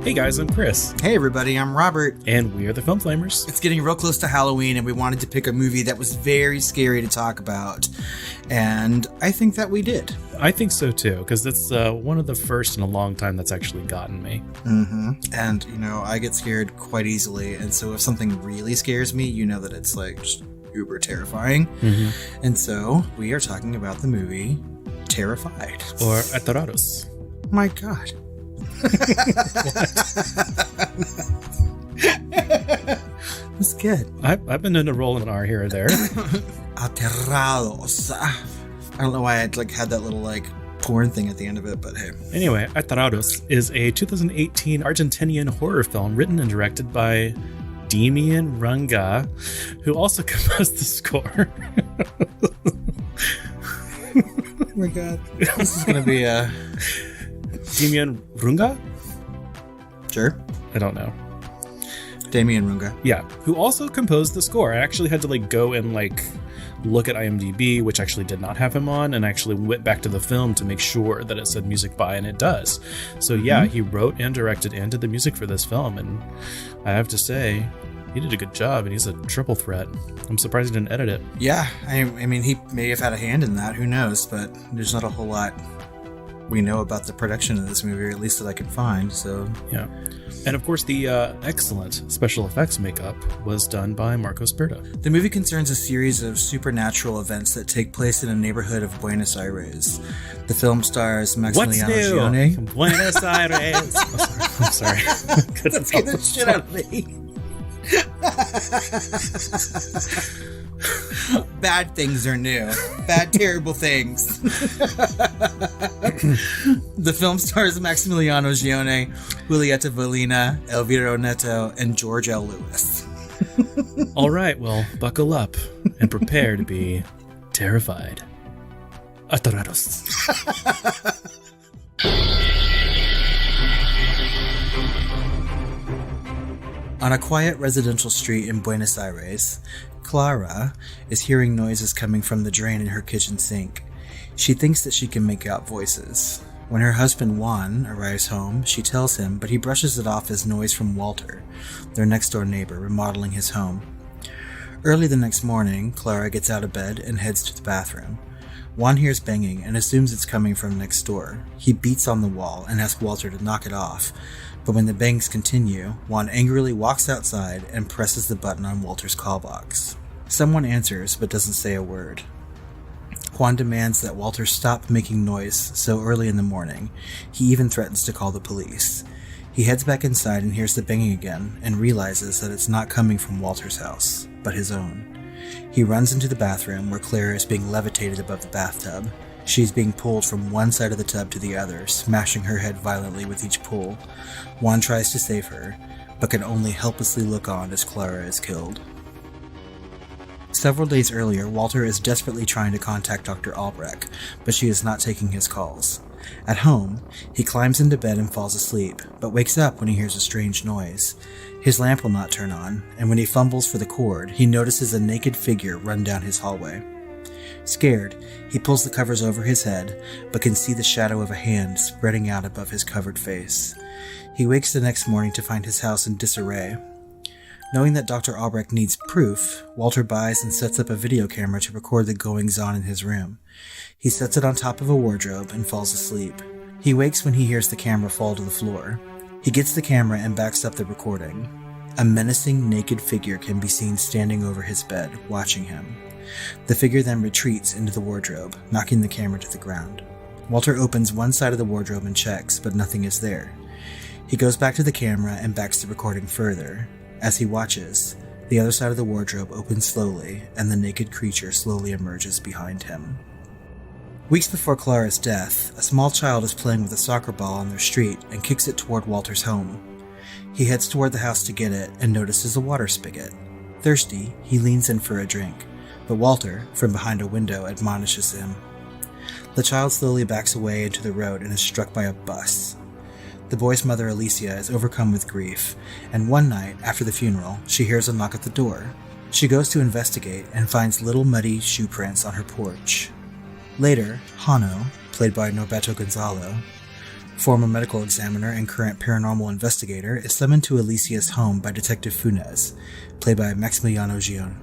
Hey guys, I'm Chris. Hey everybody, I'm Robert. And we are the Film Flamers. It's getting real close to Halloween and we wanted to pick a movie that was very scary to talk about. And I think that we did. I think so too, because that's one of the first in a long time that's actually gotten me. Mm-hmm. And, you know, I get scared quite easily. And so if something really scares me, you know that it's like just uber terrifying. Mm-hmm. And so we are talking about the movie Terrified. Or Aterrados. My God. That's good. I've been in a roll in R here or there. Aterrados. I don't know why I had that little porn thing at the end of it, but hey. Anyway, Aterrados is a 2018 Argentinian horror film written and directed by Demián Rugna, who also composed the score. Oh my God. This is going to be a... Demián Rugna? Sure. I don't know. Demián Rugna. Yeah, who also composed the score. I actually had to go and look at IMDb, which actually did not have him on, and actually went back to the film to make sure that it said music by, and it does. So yeah, He wrote and directed and did the music for this film, and I have to say, he did a good job, and he's a triple threat. I'm surprised he didn't edit it. Yeah, I mean, he may have had a hand in that, who knows, but there's not a whole lot we know about the production of this movie, or at least that I can find, so... Yeah. And of course, the excellent special effects makeup was done by Marcos Berta. The movie concerns a series of supernatural events that take place in a neighborhood of Buenos Aires. The film stars Maximiliano Gione. Buenos Aires. I'm sorry. That scared the shit out of me. Bad things are new. Bad, terrible things. The film stars Maximiliano Gione, Julieta Valina, Elvira Neto, and George L. Lewis. All right, well, buckle up and prepare to be terrified. Aterrados. On a quiet residential street in Buenos Aires, Clara is hearing noises coming from the drain in her kitchen sink. She thinks that she can make out voices. When her husband Juan arrives home, she tells him, but he brushes it off as noise from Walter, their next-door neighbor, remodeling his home. Early the next morning, Clara gets out of bed and heads to the bathroom. Juan hears banging and assumes it's coming from next door. He beats on the wall and asks Walter to knock it off, but when the bangs continue, Juan angrily walks outside and presses the button on Walter's call box. Someone answers, but doesn't say a word. Juan demands that Walter stop making noise so early in the morning. He even threatens to call the police. He heads back inside and hears the banging again, and realizes that it's not coming from Walter's house, but his own. He runs into the bathroom where Clara is being levitated above the bathtub. She's being pulled from one side of the tub to the other, smashing her head violently with each pull. Juan tries to save her, but can only helplessly look on as Clara is killed. Several days earlier, Walter is desperately trying to contact Dr. Albrecht, but she is not taking his calls. At home, he climbs into bed and falls asleep, but wakes up when he hears a strange noise. His lamp will not turn on, and when he fumbles for the cord, he notices a naked figure run down his hallway. Scared, he pulls the covers over his head, but can see the shadow of a hand spreading out above his covered face. He wakes the next morning to find his house in disarray. Knowing that Dr. Albrecht needs proof, Walter buys and sets up a video camera to record the goings-on in his room. He sets it on top of a wardrobe and falls asleep. He wakes when he hears the camera fall to the floor. He gets the camera and backs up the recording. A menacing, naked figure can be seen standing over his bed, watching him. The figure then retreats into the wardrobe, knocking the camera to the ground. Walter opens one side of the wardrobe and checks, but nothing is there. He goes back to the camera and backs the recording further. As he watches, the other side of the wardrobe opens slowly, and the naked creature slowly emerges behind him. Weeks before Clara's death, a small child is playing with a soccer ball on their street and kicks it toward Walter's home. He heads toward the house to get it and notices a water spigot. Thirsty, he leans in for a drink, but Walter, from behind a window, admonishes him. The child slowly backs away into the road and is struck by a bus. The boy's mother, Alicia, is overcome with grief, and one night, after the funeral, she hears a knock at the door. She goes to investigate and finds little muddy shoe prints on her porch. Later, Hano, played by Norberto Gonzalo, Former medical examiner and current paranormal investigator, is summoned to Alicia's home by Detective Funes, played by Maximiliano Gion.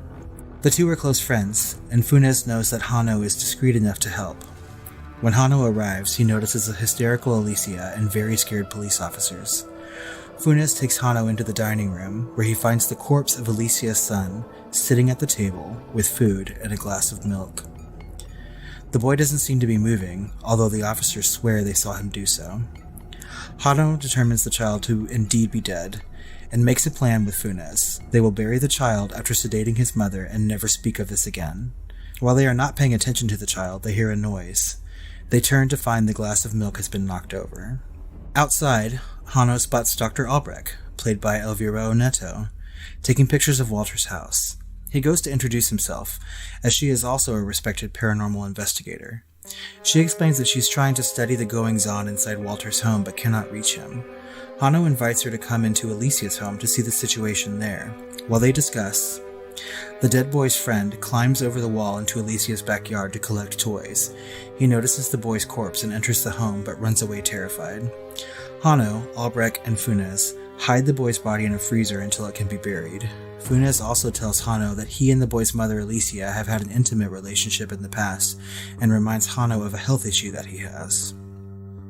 The two are close friends, and Funes knows that Hano is discreet enough to help. When Hano arrives, he notices a hysterical Alicia and very scared police officers. Funes takes Hano into the dining room, where he finds the corpse of Alicia's son sitting at the table with food and a glass of milk. The boy doesn't seem to be moving, although the officers swear they saw him do so. Hano determines the child to indeed be dead, and makes a plan with Funes. They will bury the child after sedating his mother and never speak of this again. While they are not paying attention to the child, they hear a noise. They turn to find the glass of milk has been knocked over. Outside, Hano spots Dr. Albrecht, played by Elvira Oneto, taking pictures of Walter's house. He goes to introduce himself, as she is also a respected paranormal investigator. She explains that she's trying to study the goings-on inside Walter's home but cannot reach him. Hano invites her to come into Alicia's home to see the situation there. While they discuss, the dead boy's friend climbs over the wall into Alicia's backyard to collect toys. He notices the boy's corpse and enters the home but runs away terrified. Hano, Albrecht, and Funes hide the boy's body in a freezer until it can be buried. Funes also tells Hano that he and the boy's mother Alicia have had an intimate relationship in the past, and reminds Hano of a health issue that he has.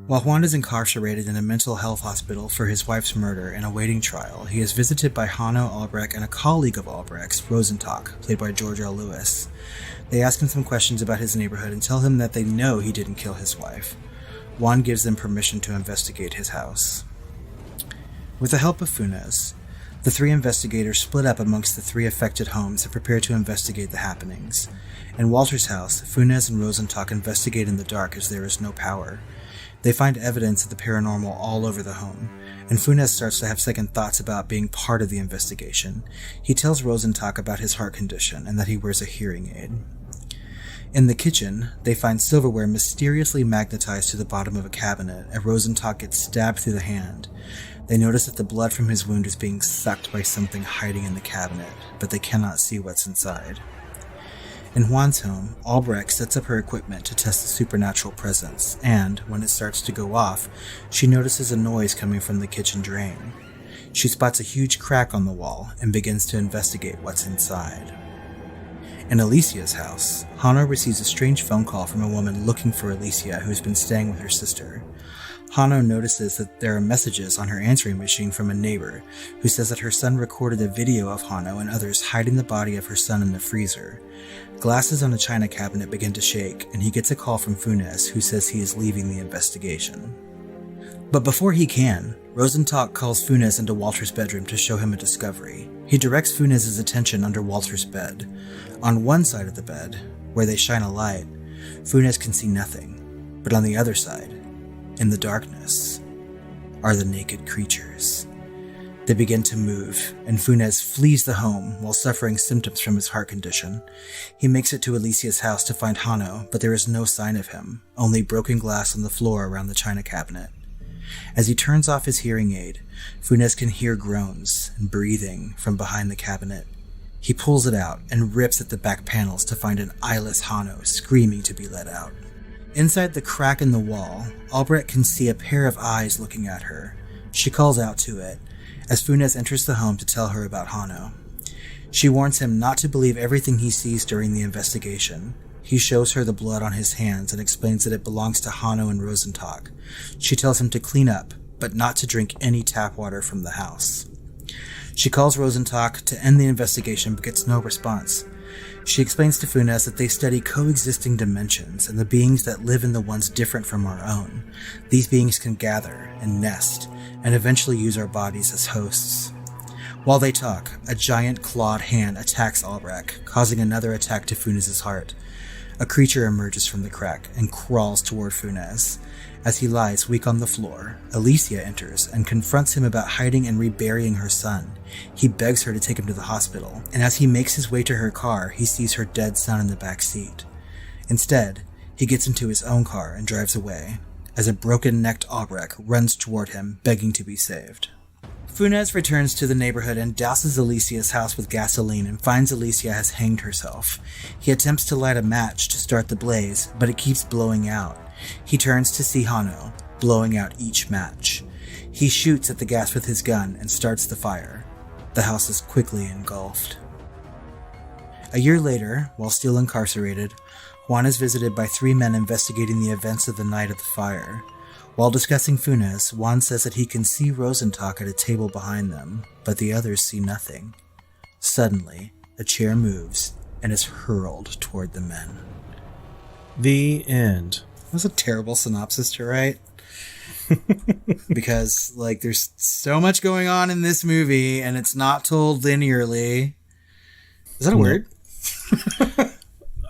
While Juan is incarcerated in a mental health hospital for his wife's murder and awaiting trial, he is visited by Hano, Albrecht, and a colleague of Albrecht's, Rosenstock, played by George L. Lewis. They ask him some questions about his neighborhood and tell him that they know he didn't kill his wife. Juan gives them permission to investigate his house. With the help of Funes, the three investigators split up amongst the three affected homes and prepare to investigate the happenings. In Walter's house, Funes and Rosenstock investigate in the dark as there is no power. They find evidence of the paranormal all over the home, and Funes starts to have second thoughts about being part of the investigation. He tells Rosenstock about his heart condition and that he wears a hearing aid. In the kitchen, they find silverware mysteriously magnetized to the bottom of a cabinet, and Rosenstock gets stabbed through the hand. They notice that the blood from his wound is being sucked by something hiding in the cabinet, but they cannot see what's inside. In Juan's home, Albrecht sets up her equipment to test the supernatural presence, and, when it starts to go off, she notices a noise coming from the kitchen drain. She spots a huge crack on the wall and begins to investigate what's inside. In Alicia's house, Hano receives a strange phone call from a woman looking for Alicia who has been staying with her sister. Hano notices that there are messages on her answering machine from a neighbor who says that her son recorded a video of Hano and others hiding the body of her son in the freezer. Glasses on a china cabinet begin to shake, and he gets a call from Funes, who says he is leaving the investigation. But before he can, Rosenstock calls Funes into Walter's bedroom to show him a discovery. He directs Funes' attention under Walter's bed. On one side of the bed, where they shine a light, Funes can see nothing, but on the other side, in the darkness, are the naked creatures. They begin to move, and Funes flees the home while suffering symptoms from his heart condition. He makes it to Alicia's house to find Hano, but there is no sign of him, only broken glass on the floor around the china cabinet. As he turns off his hearing aid, Funes can hear groans and breathing from behind the cabinet. He pulls it out and rips at the back panels to find an eyeless Hano screaming to be let out. Inside the crack in the wall, Albrecht can see a pair of eyes looking at her. She calls out to it, as Funes enters the home to tell her about Hano. She warns him not to believe everything he sees during the investigation. He shows her the blood on his hands and explains that it belongs to Hano and Rosenstock. She tells him to clean up, but not to drink any tap water from the house. She calls Rosenstock to end the investigation but gets no response. She explains to Funes that they study coexisting dimensions and the beings that live in the ones different from our own. These beings can gather and nest and eventually use our bodies as hosts. While they talk, a giant clawed hand attacks Albrecht, causing another attack to Funes' heart. A creature emerges from the crack and crawls toward Funes. As he lies weak on the floor, Alicia enters and confronts him about hiding and reburying her son. He begs her to take him to the hospital, and as he makes his way to her car, he sees her dead son in the back seat. Instead, he gets into his own car and drives away, as a broken-necked Albrecht runs toward him, begging to be saved. Funes returns to the neighborhood and douses Alicia's house with gasoline and finds Alicia has hanged herself. He attempts to light a match to start the blaze, but it keeps blowing out. He turns to see Hano, blowing out each match. He shoots at the gas with his gun and starts the fire. The house is quickly engulfed. A year later, while still incarcerated, Juan is visited by 3 men investigating the events of the night of the fire. While discussing Funes, Juan says that he can see Rosenstock at a table behind them, but the others see nothing. Suddenly, a chair moves and is hurled toward the men. The end. That was a terrible synopsis to write. Because, like, there's so much going on in this movie, and it's not told linearly. Is that a word?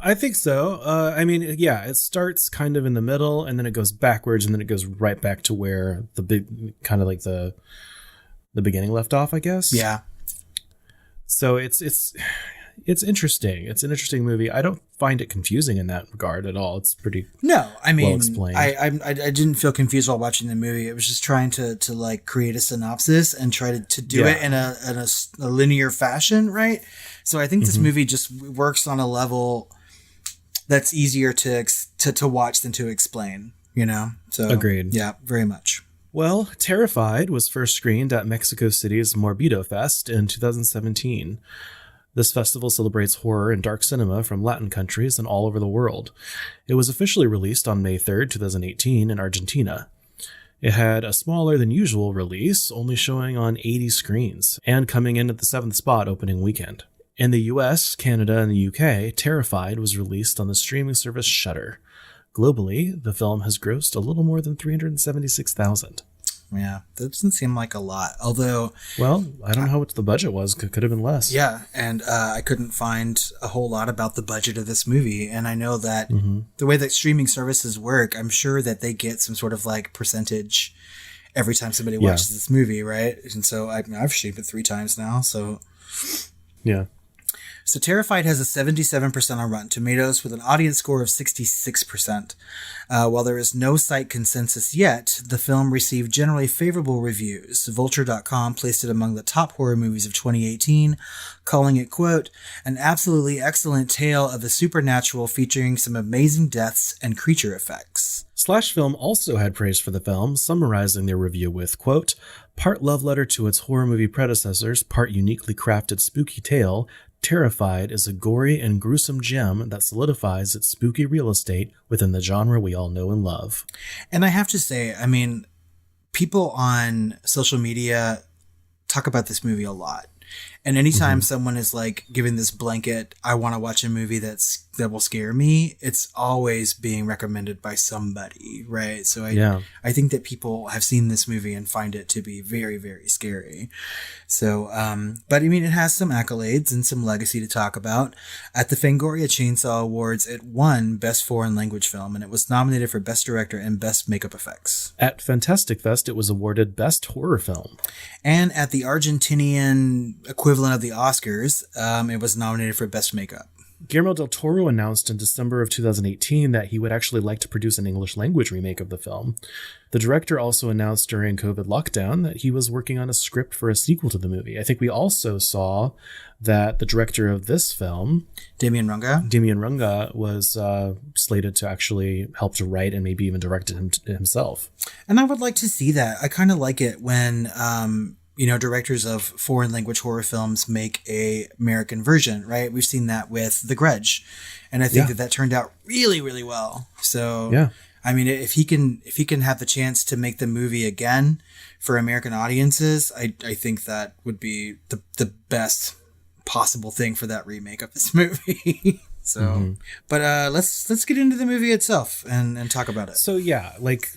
I think so. I mean, yeah, it starts kind of in the middle, and then it goes backwards, and then it goes right back to where the big, kind of like the beginning left off, I guess. Yeah. So it's interesting. It's an interesting movie. I don't find it confusing in that regard at all. It's pretty well explained. I didn't feel confused while watching the movie. It was just trying to like create a synopsis and try to do it in a linear fashion, right? So I think this movie just works on a level that's easier to watch than to explain, you know? So agreed. Yeah, very much. Well, Terrified was first screened at Mexico City's Morbido Fest in 2017. This festival celebrates horror and dark cinema from Latin countries and all over the world. It was officially released on May 3rd, 2018 in Argentina. It had a smaller than usual release, only showing on 80 screens, and coming in at the 7th spot opening weekend. In the US, Canada, and the UK, Terrified was released on the streaming service Shudder. Globally, the film has grossed a little more than $376,000. Yeah, that doesn't seem like a lot. Although, well, I don't know how much the budget was. Could have been less. Yeah, and I couldn't find a whole lot about the budget of this movie. And I know that the way that streaming services work, I'm sure that they get some sort of like percentage every time somebody watches this movie, right? And so I've streamed it 3 times now. So yeah. So Terrified has a 77% on Rotten Tomatoes with an audience score of 66%. While there is no site consensus yet, the film received generally favorable reviews. Vulture.com placed it among the top horror movies of 2018, calling it, quote, an absolutely excellent tale of the supernatural featuring some amazing deaths and creature effects. Slash Film also had praise for the film, summarizing their review with, quote, part love letter to its horror movie predecessors, part uniquely crafted spooky tale, Terrified is a gory and gruesome gem that solidifies its spooky real estate within the genre we all know and love. And I have to say, I mean, people on social media talk about this movie a lot. And anytime someone is like giving this blanket, I want to watch a movie that will scare me, it's always being recommended by somebody, right? So I think that people have seen this movie and find it to be very, very scary. So, but I mean, it has some accolades and some legacy to talk about. At the Fangoria Chainsaw Awards, it won Best Foreign Language Film, and it was nominated for Best Director and Best Makeup Effects. At Fantastic Fest, it was awarded Best Horror Film. And at the Argentinian equivalent of the Oscars, it was nominated for Best Makeup. Guillermo del Toro announced in December of 2018 that he would actually like to produce an English language remake of the film. The director also announced during COVID lockdown that he was working on a script for a sequel to the movie. I think we also saw that the director of this film, Demián Rugna, was slated to actually help to write and maybe even direct it himself. And I would like to see that. I kind of like it when directors of foreign language horror films make a American version, right? We've seen that with The Grudge, and I think that turned out really, really well. So, I mean, if he can have the chance to make the movie again for American audiences, I think that would be the best possible thing for that remake of this movie. So, but let's get into the movie itself and talk about it. So yeah, like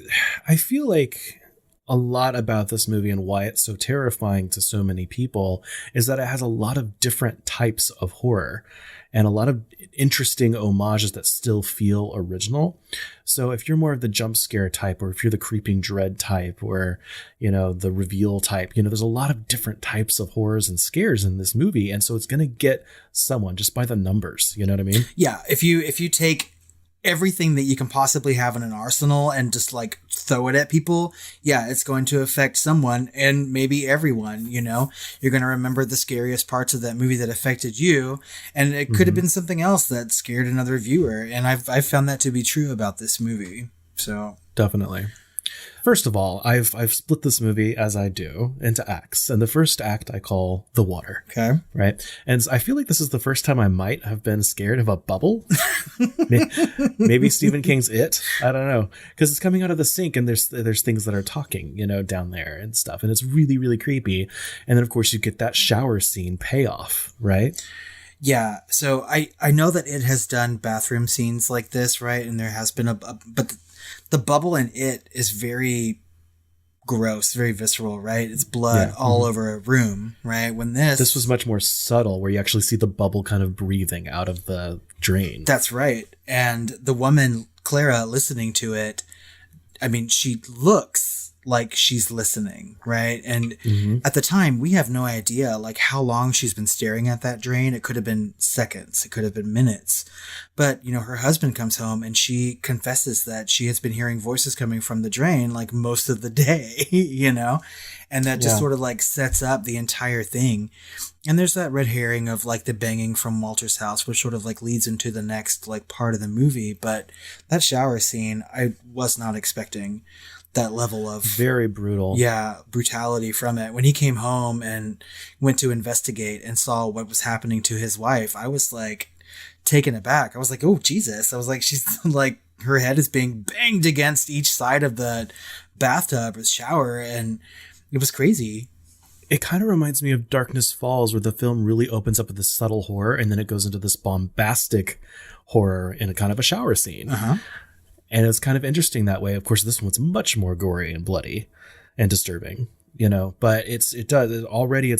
I feel like a lot about this movie and why it's so terrifying to so many people is that it has a lot of different types of horror and a lot of interesting homages that still feel original. So if you're more of the jump scare type, or if you're the creeping dread type, or, the reveal type, there's a lot of different types of horrors and scares in this movie. And so it's going to get someone just by the numbers. You know what I mean? Yeah. If you take everything that you can possibly have in an arsenal and just like throw it at people, it's going to affect someone, and maybe everyone. You're going to remember the scariest parts of that movie that affected you, and it could have been something else that scared another viewer. And I've found that to be true about this movie. So definitely. First of all, I've split this movie, as I do, into acts. And the first act I call the water. Okay. Right? And I feel like this is the first time I might have been scared of a bubble. Maybe Stephen King's It. I don't know. Because it's coming out of the sink and there's things that are talking, down there and stuff. And it's really, really creepy. And then, of course, you get that shower scene payoff, right? Yeah. So I know that it has done bathroom scenes like this, right? And there has been but the bubble in it is very gross, very visceral, right? It's blood all over a room, right? When this was much more subtle, where you actually see the bubble kind of breathing out of the drain. That's right. And the woman, Clara, listening to it, I mean, she looks like she's listening, right? And at the time, we have no idea like how long she's been staring at that drain. It could have been seconds. It could have been minutes. But, her husband comes home and she confesses that she has been hearing voices coming from the drain like most of the day, and that just sort of like sets up the entire thing. And there's that red herring of like the banging from Walter's house, which sort of like leads into the next like part of the movie. But that shower scene, I was not expecting that level of very brutal. Yeah. Brutality from it. When he came home and went to investigate and saw what was happening to his wife, I was like taken aback. I was like, oh, Jesus. I was like, she's like, her head is being banged against each side of the bathtub or shower. And it was crazy. It kind of reminds me of Darkness Falls, where the film really opens up with this subtle horror and then it goes into this bombastic horror in a kind of a shower scene. And it's kind of interesting that way. Of course, this one's much more gory and bloody and disturbing, but it's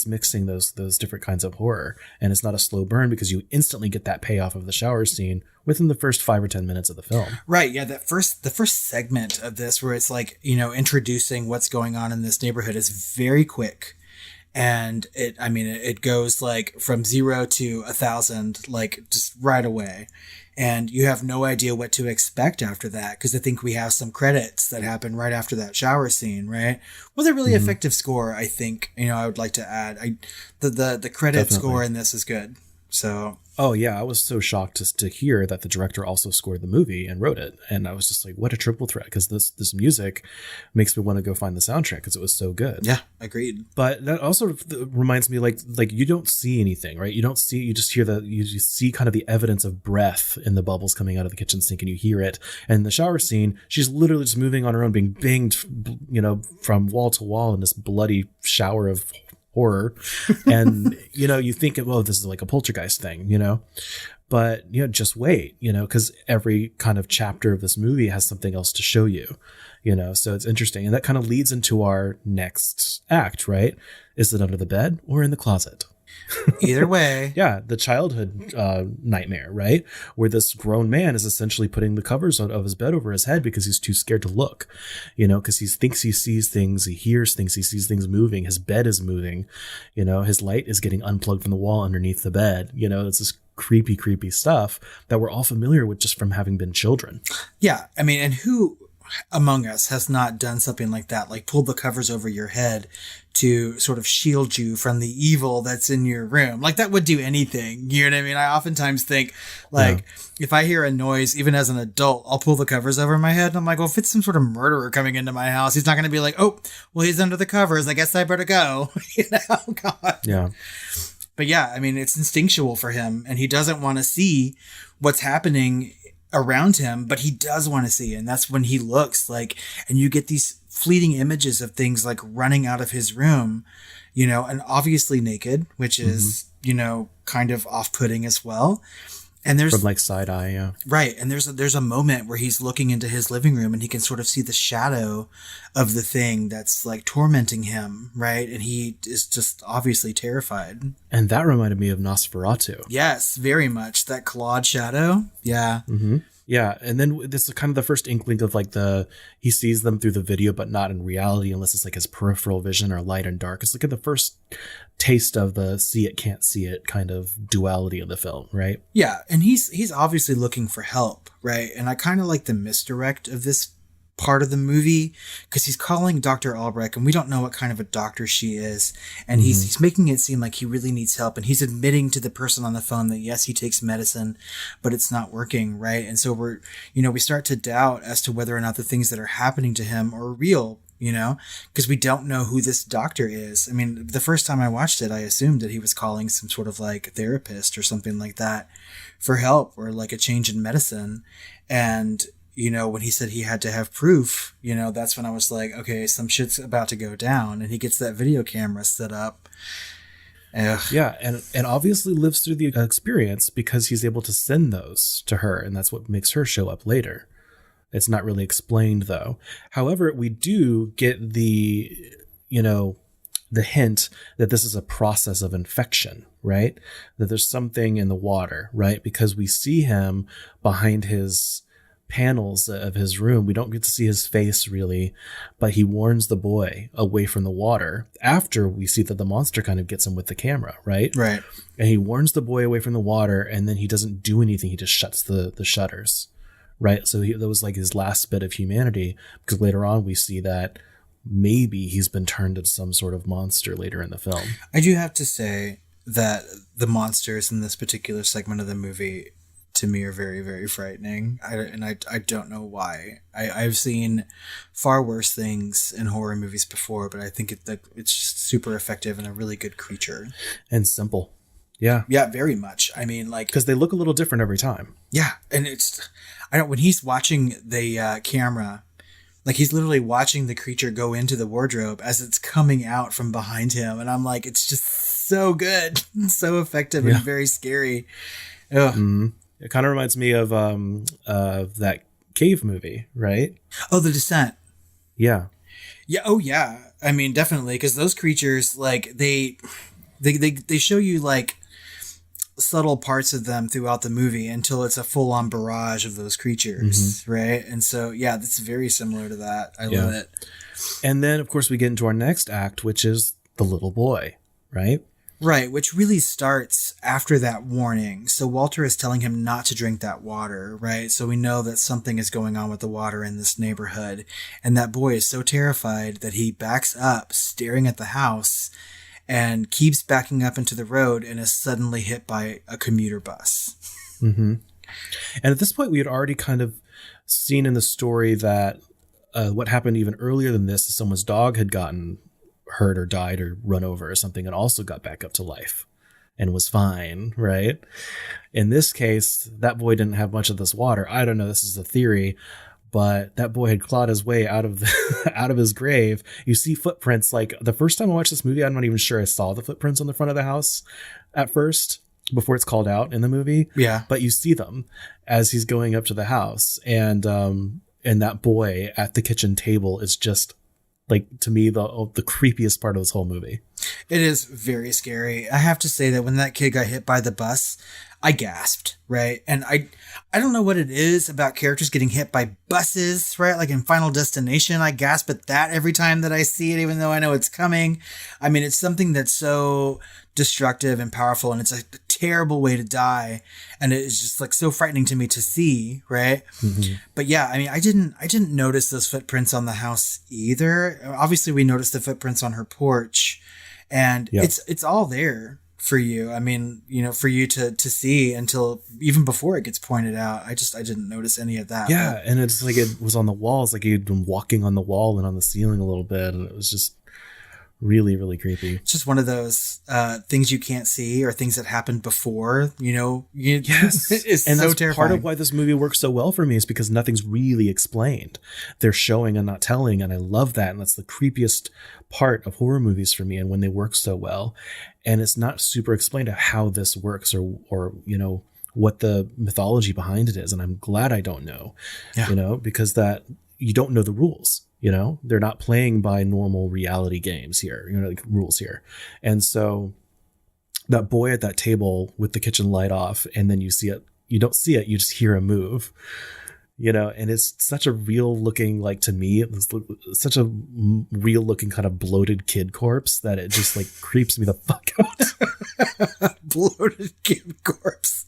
mixing those different kinds of horror, and it's not a slow burn because you instantly get that payoff of the shower scene within the first 5 or 10 minutes of the film. Right. Yeah. The first segment of this where it's like, introducing what's going on in this neighborhood is very quick. And it goes like from 0 to 1,000, like just right away. And you have no idea what to expect after that, because I think we have some credits that happen right after that shower scene, right? With a really effective score, I think, I would like to add. The credit score in this is good. So. Oh, yeah. I was so shocked to hear that the director also scored the movie and wrote it. And I was just like, what a triple threat, because this music makes me want to go find the soundtrack because it was so good. Yeah, agreed. But that also reminds me like you don't see anything, right? You just hear you see kind of the evidence of breath in the bubbles coming out of the kitchen sink, and you hear it. And in the shower scene, she's literally just moving on her own, being banged, from wall to wall in this bloody shower of horror. And you think, well, this is like a poltergeist thing, but just wait, because every kind of chapter of this movie has something else to show you, so it's interesting. And that kind of leads into our next act, right? Is it under the bed or in the closet? Either way. Yeah, the childhood nightmare, right? Where this grown man is essentially putting the covers of his bed over his head because he's too scared to look, because he thinks he sees things, he hears things, he sees things moving, his bed is moving, his light is getting unplugged from the wall underneath the bed. It's this creepy stuff that we're all familiar with just from having been children. Yeah, and who among us has not done something like that, like pulled the covers over your head to sort of shield you from the evil that's in your room? Like that would do anything. You know what I mean? I oftentimes think like if I hear a noise, even as an adult, I'll pull the covers over my head. And I'm like, well, if it's some sort of murderer coming into my house, he's not going to be like, oh, well, he's under the covers, I guess I better go. God. Yeah. But yeah, it's instinctual for him, and he doesn't want to see what's happening around him, but he does want to see. And that's when he looks like, and you get these fleeting images of things like running out of his room, and obviously naked, which is, kind of off-putting as well. And there's from like side eye. Yeah. Right. And there's a moment where he's looking into his living room and he can sort of see the shadow of the thing that's like tormenting him. Right. And he is just obviously terrified. And that reminded me of Nosferatu. Yes, very much. That clawed shadow. Yeah. Mm-hmm. Yeah. And then this is kind of the first inkling of like he sees them through the video, but not in reality, unless it's like his peripheral vision or light and dark. It's like the first taste of the see it, can't see it kind of duality of the film, right? Yeah. And he's obviously looking for help, right? And I kind of like the misdirect of this part of the movie, because he's calling Dr. Albrecht, and we don't know what kind of a doctor she is, and he's making it seem like he really needs help, and he's admitting to the person on the phone that yes, he takes medicine, but it's not working, right? And so we start to doubt as to whether or not the things that are happening to him are real, because we don't know who this doctor is. I mean, the first time I watched it, I assumed that he was calling some sort of like therapist or something like that for help, or like a change in medicine. And when he said he had to have proof, that's when I was like, okay, some shit's about to go down. And he gets that video camera set up. Ugh. Yeah, and obviously lives through the experience because he's able to send those to her, and that's what makes her show up later. It's not really explained, though. However, we do get the hint that this is a process of infection, right? That there's something in the water, right? Because we see him behind his panels of his room. We don't get to see his face really, but he warns the boy away from the water after we see that the monster kind of gets him with the camera, right? Right. And he warns the boy away from the water, and then he doesn't do anything. He just shuts the shutters, right? So that was like his last bit of humanity, because later on we see that maybe he's been turned into some sort of monster later in the film. I do have to say that the monsters in this particular segment of the movie, to me, are very, very frightening. I don't know why. I've seen far worse things in horror movies before, but I think it's just super effective and a really good creature. And simple. Yeah. Yeah, very much. I mean, like... because they look a little different every time. Yeah, and when he's watching the camera, like he's literally watching the creature go into the wardrobe as it's coming out from behind him. And I'm like, it's just so good, so effective, and very scary. Ugh. Mm-hmm. It kind of reminds me of that cave movie, right? Oh, The Descent. Yeah. Yeah. Oh, yeah. I mean, definitely, because those creatures, like they show you like subtle parts of them throughout the movie until it's a full-on barrage of those creatures, right? And so, yeah, that's very similar to that. I love it. And then, of course, we get into our next act, which is the little boy, right? Right, which really starts after that warning. So Walter is telling him not to drink that water, right? So we know that something is going on with the water in this neighborhood. And that boy is so terrified that he backs up, staring at the house, and keeps backing up into the road and is suddenly hit by a commuter bus. Mm-hmm. And at this point, we had already kind of seen in the story that what happened even earlier than this is someone's dog had gotten hurt or died or run over or something and also got back up to life and was fine, right? In this case, that boy didn't have much of this water. I don't know, this is a theory, but that boy had clawed his way out of out of his grave. You see footprints. Like the first time I watched this movie, I'm not even sure I saw the footprints on the front of the house at first before it's called out in the movie. Yeah. But you see them as he's going up to the house, and that boy at the kitchen table is just, like, to me, the creepiest part of this whole movie. It is very scary. I have to say that when that kid got hit by the bus, I gasped, right? And I don't know what it is about characters getting hit by buses, right? Like in Final Destination, I gasp at that every time that I see it, even though I know it's coming. I mean, it's something that's so destructive and powerful, and it's a terrible way to die, and it's just like so frightening to me to see, right? Mm-hmm. But yeah, I mean, I didn't notice those footprints on the house either. Obviously, we noticed the footprints on her porch, and it's all there for you. I mean, for you to see until even before it gets pointed out. I didn't notice any of that. Yeah, and it's like it was on the walls, like he'd been walking on the wall and on the ceiling a little bit, and it was just really, really creepy. It's just one of those things you can't see, or things that happened before, Yes. It's and so that's terrifying. Part of why this movie works so well for me is because nothing's really explained. They're showing and not telling, and I love that. And that's the creepiest part of horror movies for me, and when they work so well. And it's not super explained how this works or what the mythology behind it is. And I'm glad I don't know, because that you don't know the rules. They're not playing by normal reality games here, like rules here. And so that boy at that table with the kitchen light off, and then you see it, you don't see it, you just hear him move, and it's such a real looking, like, to me, it was such a real looking kind of bloated kid corpse that it just like creeps me the fuck out. Bloated kid corpse.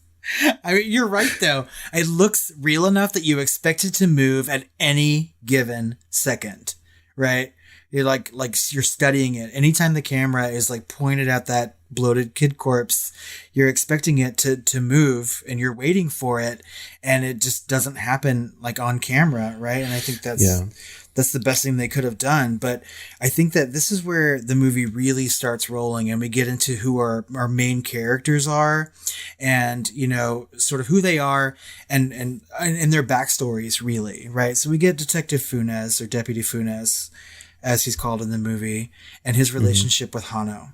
I mean, you're right, though. It looks real enough that you expect it to move at any given second, right? You're like you're studying it. Anytime the camera is like pointed at that bloated kid corpse, you're expecting it to move, and you're waiting for it, and it just doesn't happen like on camera, right? And I think that's the best thing they could have done. But I think that this is where the movie really starts rolling, and we get into who our main characters are, and, you know, sort of who they are and their backstories, really, right? So we get Detective Funes, or Deputy Funes, as he's called in the movie, and his relationship with Hano,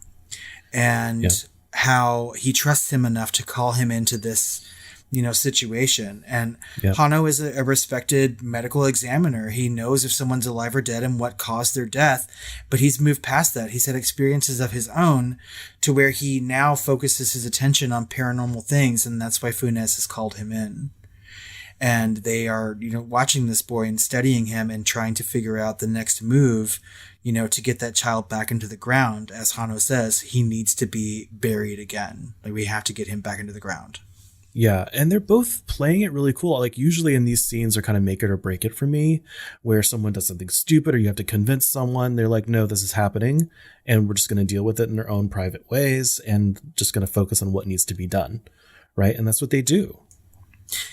and how he trusts him enough to call him into this, you know, situation. And Hano is a respected medical examiner. He knows if someone's alive or dead and what caused their death, but he's moved past that. He's had experiences of his own to where he now focuses his attention on paranormal things. And that's why Funes has called him in. And they are, you know, watching this boy and studying him and trying to figure out the next move, you know, to get that child back into the ground. As Hano says, he needs to be buried again. Like, we have to get him back into the ground. Yeah, and they're both playing it really cool. Like, usually in these scenes are kind of make it or break it for me, where someone does something stupid or you have to convince someone. They're like, no, this is happening, and we're just going to deal with it in their own private ways and just going to focus on what needs to be done, right? And that's what they do.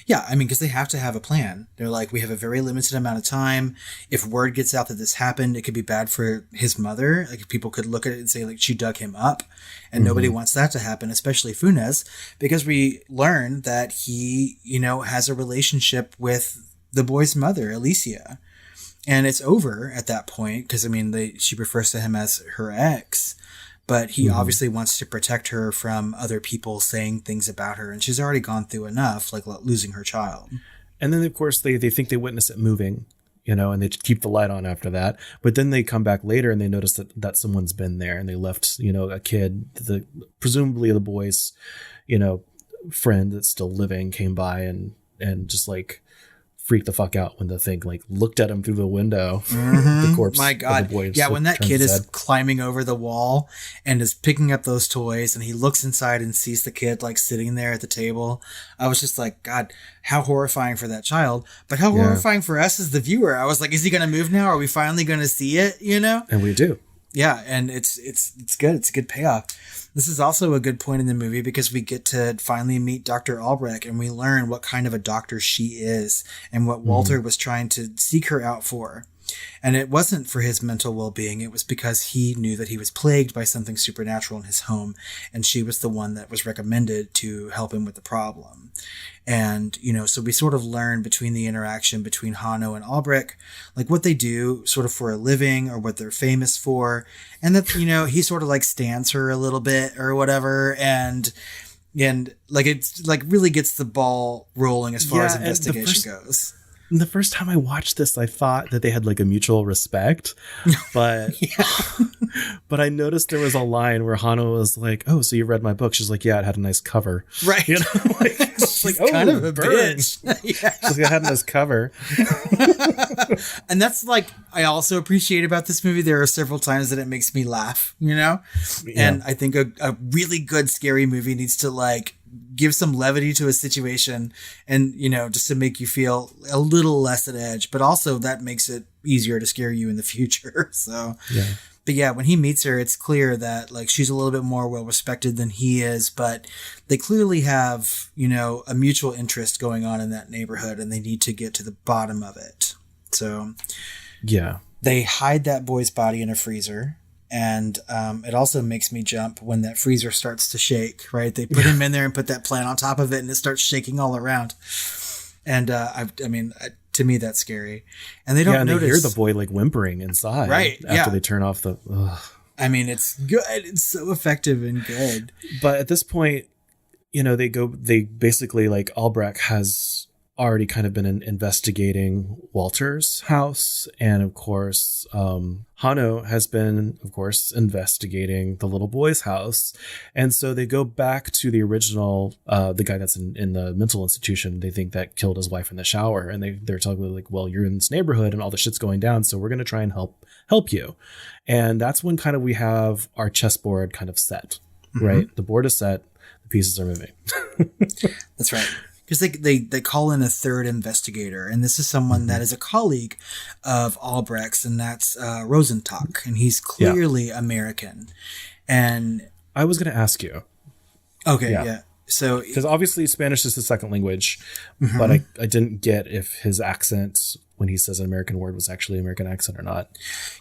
Yeah, I mean, because they have to have a plan. They're like, we have a very limited amount of time. If word gets out that this happened, it could be bad for his mother. Like, people could look at it and say, like, she dug him up. And nobody wants that to happen, especially Funes, because we learn that he, you know, has a relationship with the boy's mother, Alicia. And it's over at that point because, I mean, she refers to him as her ex. But he obviously wants to protect her from other people saying things about her. And she's already gone through enough, like losing her child. And then, of course, they think they witness it moving, you know, and they keep the light on after that. But then they come back later and they notice that someone's been there, and they left, you know, a kid, presumably the boy's, you know, friend that's still living came by and just like freaked the fuck out when the thing like looked at him through the window. The corpse. My God. Of the boy Yeah, when that kid is climbing over the wall and is picking up those toys, and he looks inside and sees the kid like sitting there at the table, I was just like, God, how horrifying for that child, but how horrifying for us as the viewer. I was like, is he going to move now? Are we finally going to see it? You know? And we do. Yeah, and it's good. It's a good payoff. This is also a good point in the movie because we get to finally meet Dr. Albrecht, and we learn what kind of a doctor she is and what Walter was trying to seek her out for. And it wasn't for his mental well-being. It was because he knew that he was plagued by something supernatural in his home, and she was the one that was recommended to help him with the problem. And, you know, so we sort of learn between the interaction between Hano and Albrecht, like what they do sort of for a living or what they're famous for. And that, you know, he sort of like stands her a little bit or whatever. And like, it's like really gets the ball rolling as far as investigation goes. The first time I watched this, I thought that they had like a mutual respect, but but I noticed there was a line where Hano was like, "Oh, so you read my book?" She's like, "Yeah, it had a nice cover." Right. You know, like, like, oh, kind of a burn. bitch. Yeah. She's like, "It had a nice cover." And that's like, I also appreciate about this movie. There are several times that it makes me laugh, you know? Yeah. And I think a really good scary movie needs to like give some levity to a situation and, you know, just to make you feel a little less at edge, but also that makes it easier to scare you in the future. So, but yeah, when he meets her, it's clear that like she's a little bit more well respected than he is, but they clearly have, you know, a mutual interest going on in that neighborhood, and they need to get to the bottom of it. So yeah, they hide that boy's body in a freezer. And it also makes me jump when that freezer starts to shake, right? They put him in there and put that plant on top of it, and it starts shaking all around. And I mean, to me, that's scary. And they don't notice. They hear the boy like whimpering inside, right? After they turn off the. I mean, it's good. It's so effective and good. But at this point, you know, they basically like Albrecht has already kind of been investigating Walter's house. And of course, Hano has been, of course, investigating the little boy's house. And so they go back to the original, the guy that's in the mental institution. They think that killed his wife in the shower. And they're talking like, well, you're in this neighborhood and all the shit's going down, so we're going to try and help you. And that's when kind of we have our chessboard kind of set, right? The board is set. the pieces are moving. That's right. Because they call in a third investigator, and this is someone that is a colleague of Albrecht's, and that's Rosenstock, and he's clearly American. And I was going to ask you. Okay, yeah. So, because obviously Spanish is his second language, but I didn't get if his accent when he says an American word was actually an American accent or not.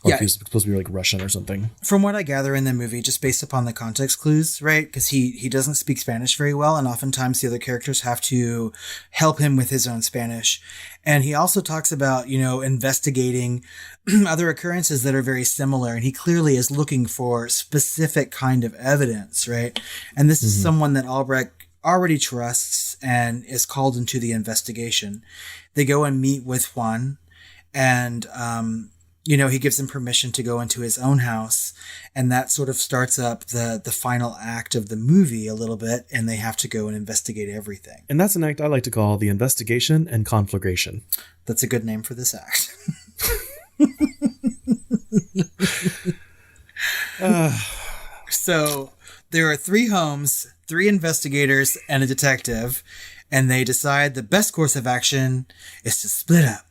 Or if he was supposed to be like Russian or something. From what I gather in the movie, just based upon the context clues, right? Because he doesn't speak Spanish very well, and oftentimes the other characters have to help him with his own Spanish. And he also talks about, investigating other occurrences that are very similar, and he clearly is looking for specific kind of evidence, right? And this is someone that Albrecht already trusts and is called into the investigation. They go and meet with Juan, and he gives him permission to go into his own house, and that sort of starts up the final act of the movie a little bit, and they have to go and investigate everything. And that's an act I like to call the investigation and conflagration. That's a good name for this act. So there are 3 homes, 3 investigators, and a detective, and they decide the best course of action is to split up.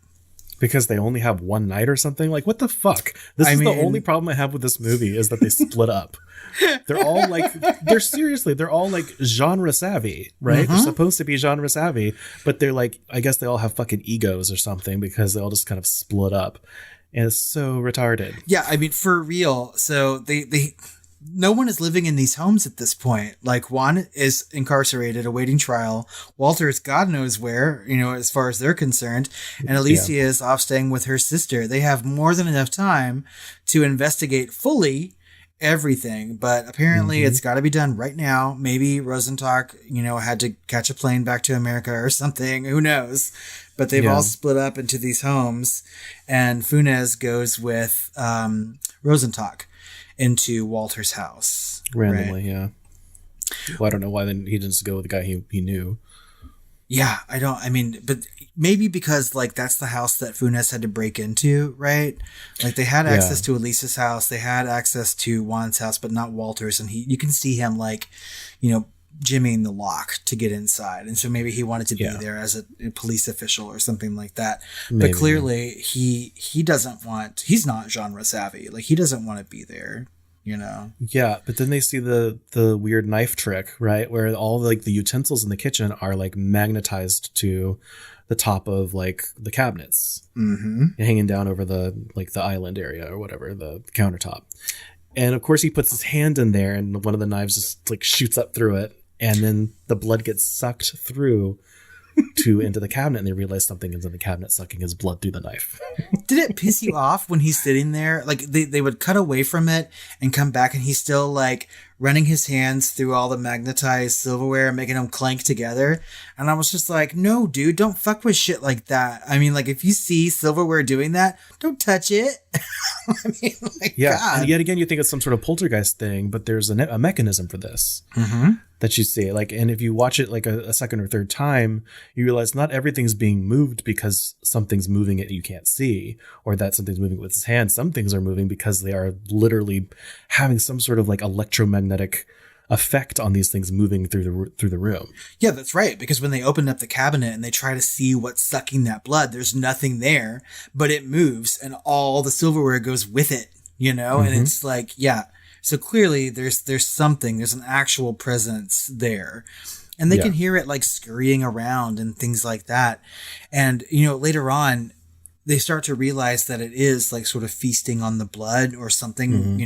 Because they only have one night or something? Like, what the fuck? This is the only problem I have with this movie is that they split up. They're all like, they're all like genre savvy, right? They're supposed to be genre savvy, but they're like, I guess they all have fucking egos or something because they all just kind of split up. And it's so retarded. Yeah, I mean, for real. So no one is living in these homes at this point. Like, Juan is incarcerated, awaiting trial. Walter is God knows where, as far as they're concerned. And Alicia is off staying with her sister. They have more than enough time to investigate fully everything. But apparently it's got to be done right now. Maybe Rosenstock, had to catch a plane back to America or something. Who knows? But they've all split up into these homes. And Funes goes with Rosenstock into Walter's house. Randomly, yeah. Well, I don't know why then he didn't just go with the guy he knew. Yeah, but maybe because that's the house that Funes had to break into, right? Like, they had access to Elisa's house, they had access to Juan's house, but not Walter's, and you can see him jimmying the lock to get inside, and so maybe he wanted to be there as a police official or something like that. Maybe. But clearly he doesn't want. He's not genre savvy. Like, he doesn't want to be there. Yeah, but then they see the weird knife trick, right, where all the utensils in the kitchen are magnetized to the top of the cabinets, hanging down over the island area or whatever, the countertop. And of course he puts his hand in there, and one of the knives just shoots up through it. And then the blood gets sucked through into the cabinet, and they realize something is in the cabinet sucking his blood through the knife. Did it piss you off when he's sitting there? They would cut away from it and come back, and he's still running his hands through all the magnetized silverware and making them clank together. And I was just like, no, dude, don't fuck with shit like that. I mean, if you see silverware doing that, don't touch it. I mean, God. And yet again, you think it's some sort of poltergeist thing, but there's a mechanism for this that you see. And if you watch it a second or third time, you realize not everything's being moved because something's moving it you can't see, or that something's moving with his hand. Some things are moving because they are literally having some sort of electromagnetic effect on these things moving through the room. Yeah, that's right. Because when they open up the cabinet and they try to see what's sucking that blood, there's nothing there, but it moves and all the silverware goes with it, and it's so clearly there's something, there's an actual presence there. And they can hear it scurrying around and things like that. And, later on, they start to realize that it is sort of feasting on the blood or something,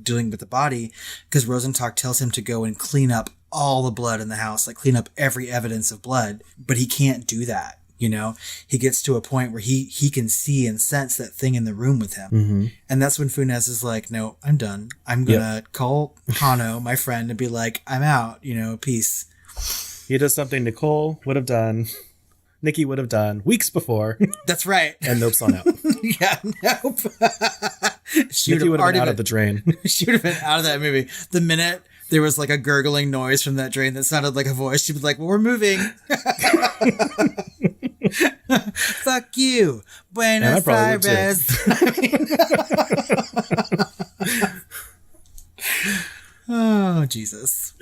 dealing with the body, because Rosenstock tells him to go and clean up all the blood in the house, clean up every evidence of blood, but he can't do that. He gets to a point where he can see and sense that thing in the room with him. And that's when Funes is like, no, I'm done. I'm going to call Hano, my friend, and be like, I'm out, peace. He does something Nicole would have done. Nikki would have done weeks before. That's right. And Nope's on out. Yeah, Nope. Nikki would have been out of the drain. She would have been out of that movie. The minute there was a gurgling noise from that drain that sounded like a voice, she'd be like, well, we're moving. Fuck you. Buenos Aires. Oh, Jesus.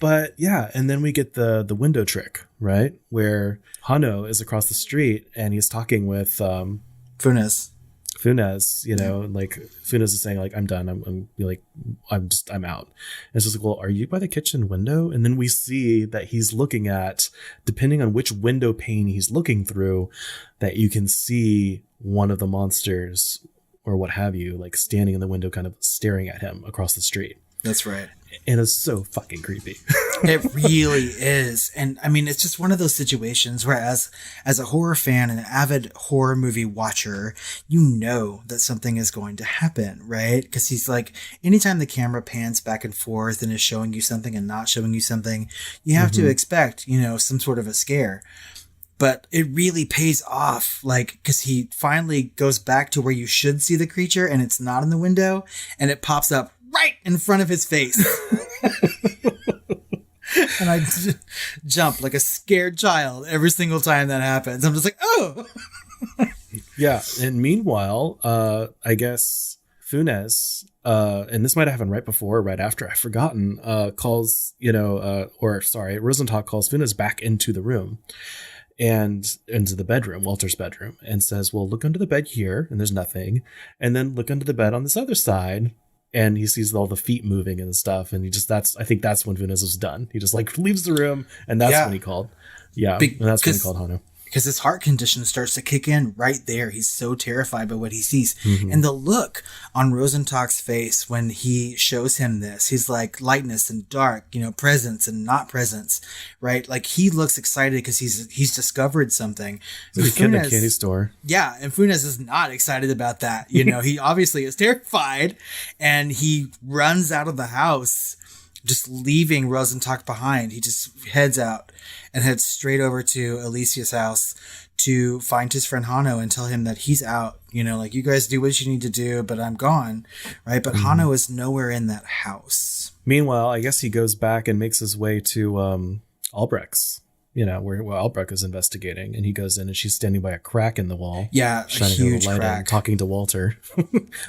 But yeah, and then we get the window trick, right? Where Hano is across the street and he's talking with Funes, you know, like Funes is saying like, I'm done. I'm out. And it's just like, well, are you by the kitchen window? And then we see that he's looking at, depending on which window pane he's looking through, that you can see one of the monsters or what have you, like standing in the window, kind of staring at him across the street. That's right. And it's so fucking creepy. It really is. And I mean, it's just one of those situations where as a horror fan and an avid horror movie watcher, you know that something is going to happen, right? Because he's like, anytime the camera pans back and forth and is showing you something and not showing you something, you have to expect, you know, some sort of a scare. But it really pays off, like, because he finally goes back to where you should see the creature and it's not in the window and it pops up right in front of his face. And I jump like a scared child every single time that happens. I'm just like, oh. Yeah. And meanwhile, I guess Funes, and this might have happened right before or right after, I've forgotten, calls, Rosenthal calls Funes back into the room and into the bedroom, Walter's bedroom, and says, well, look under the bed here and there's nothing. And then look under the bed on this other side. And he sees all the feet moving and stuff. And I think that's when Funes was done. He just like leaves the room. And that's when he called. Yeah. And that's when he called Hano. Because his heart condition starts to kick in right there. He's so terrified by what he sees. And the look on Rosenthal's face when he shows him this, he's like lightness and dark, you know, presence and not presence, right? Like he looks excited because he's discovered something. There's a kid in a candy store. Yeah. And Funes is not excited about that. You know, he obviously is terrified and he runs out of the house, just leaving Rosenthal behind. He just heads out and heads straight over to Alicia's house to find his friend Hano and tell him that he's out. You know, like, you guys do what you need to do, but I'm gone, right? But Hano is nowhere in that house. Meanwhile, I guess he goes back and makes his way to Albrecht's, you know, where Albrecht is investigating. And he goes in and she's standing by a crack in the wall. Yeah, a huge crack. Talking to Walter,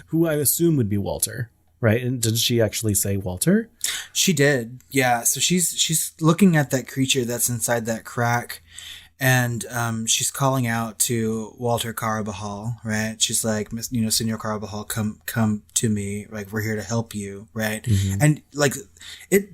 who I assume would be Walter. Right. And did she actually say Walter? She did. Yeah. So she's looking at that creature that's inside that crack. And she's calling out to Walter Carabajal. Right. She's like, you know, Senor Carabajal, come to me. Like, we're here to help you. Right. And like it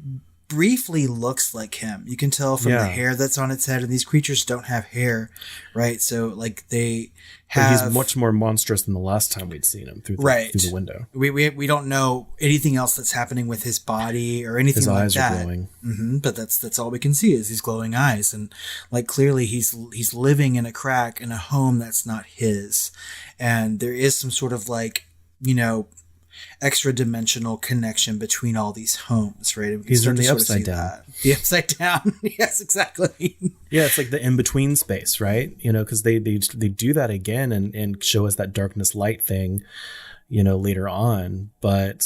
briefly looks like him. You can tell from the hair that's on its head. And these creatures don't have hair. Right. So like they have. He's much more monstrous than the last time we'd seen him through the window. We don't know anything else that's happening with his body or anything like that. His eyes are glowing. But that's all we can see is his glowing eyes. And like clearly he's living in a crack in a home that's not his. And there is some sort of like, you know, extra dimensional connection between all these homes, right? He's in the upside down. The upside down. Yes, exactly. Yeah, it's like the in-between space, right? You know, because they do that again and show us that darkness light thing, you know, later on. But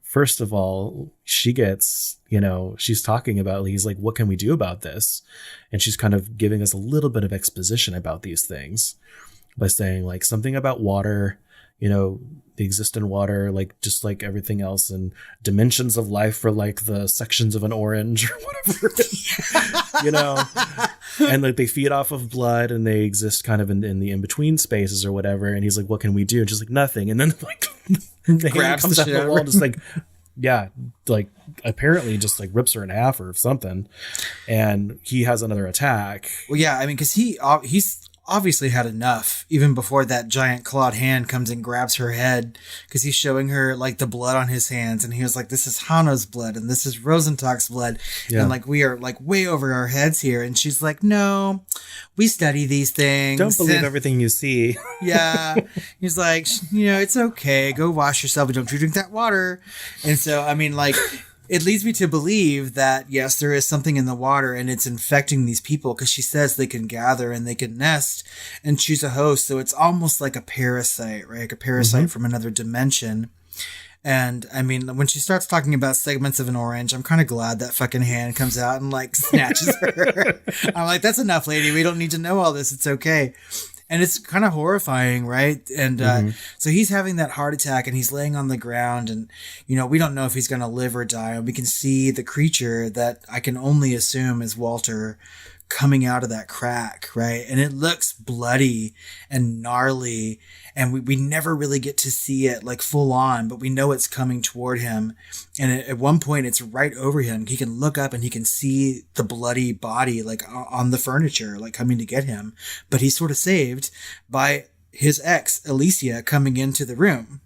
first of all, she gets, you know, she's talking about, he's like, what can we do about this? And she's kind of giving us a little bit of exposition about these things by saying like something about water, you know, they exist in water, like just like everything else, and dimensions of life for like the sections of an orange or whatever, you know, and like they feed off of blood and they exist kind of in the in-between spaces or whatever. And he's like, what can we do? And she's like, nothing. And then like the hand comes out the wall, just like, yeah, like apparently just like rips her in half or something. And he has another attack. Well, yeah, I mean, because he's obviously had enough even before that giant clawed hand comes and grabs her head, because he's showing her like the blood on his hands and he was like, this is Hano's blood and this is Rosenthal's blood. And like we are like way over our heads here. And she's like, no, we study these things. Don't believe everything you see. Yeah. He's like, you know, it's okay, go wash yourself, but don't you drink that water. And so I mean, like, it leads me to believe that, yes, there is something in the water and it's infecting these people, because she says they can gather and they can nest and choose a host. So it's almost like a parasite, right? Like a parasite from another dimension. And I mean, when she starts talking about segments of an orange, I'm kind of glad that fucking hand comes out and like snatches her. I'm like, that's enough, lady. We don't need to know all this. It's okay. And it's kind of horrifying, right? And so he's having that heart attack and he's laying on the ground and, you know, we don't know if he's going to live or die. And we can see the creature that I can only assume is Walter coming out of that crack, right? And it looks bloody and gnarly. And we never really get to see it like full on, but we know it's coming toward him. And at one point it's right over him. He can look up and he can see the bloody body like on the furniture, like coming to get him. But he's sort of saved by his ex, Alicia, coming into the room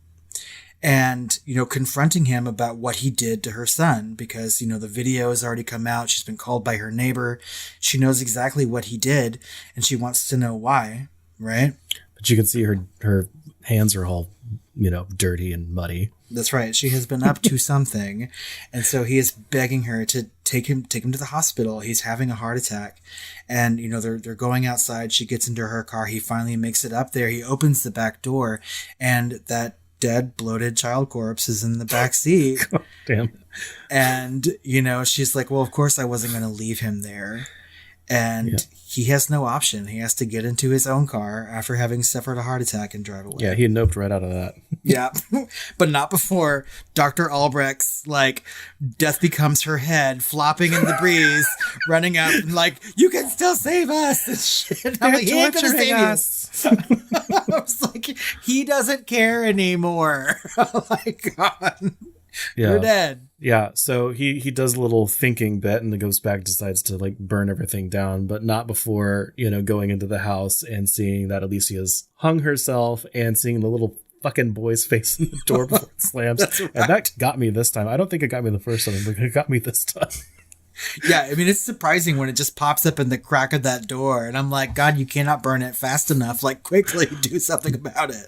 and, you know, confronting him about what he did to her son because, you know, the video has already come out. She's been called by her neighbor. She knows exactly what he did and she wants to know why, right? But you can see her hands are all, you know, dirty and muddy. That's right. She has been up to something. And so he is begging her to take him to the hospital. He's having a heart attack. And, you know, they're going outside. She gets into her car. He finally makes it up there. He opens the back door and that dead, bloated child corpse is in the back seat. God damn. And, you know, she's like, well, of course I wasn't going to leave him there. And he has no option. He has to get into his own car after having suffered a heart attack and drive away. Yeah, he noped right out of that. Yeah, but not before Dr. Albrecht's, like, death becomes her head, flopping in the breeze, running up and like, you can still save us and shit. I'm like, he ain't gonna save us. I was like, he doesn't care anymore. Oh my God. Yeah. You're dead. Yeah, so he does a little thinking bit and then goes back, decides to like burn everything down, but not before, you know, going into the house and seeing that Alicia's hung herself and seeing the little fucking boy's face in the door before it slams. Right. And that got me this time. I don't think it got me the first time, but it got me this time. Yeah, I mean, it's surprising when it just pops up in the crack of that door. And I'm like, God, you cannot burn it fast enough. Like, quickly do something about it.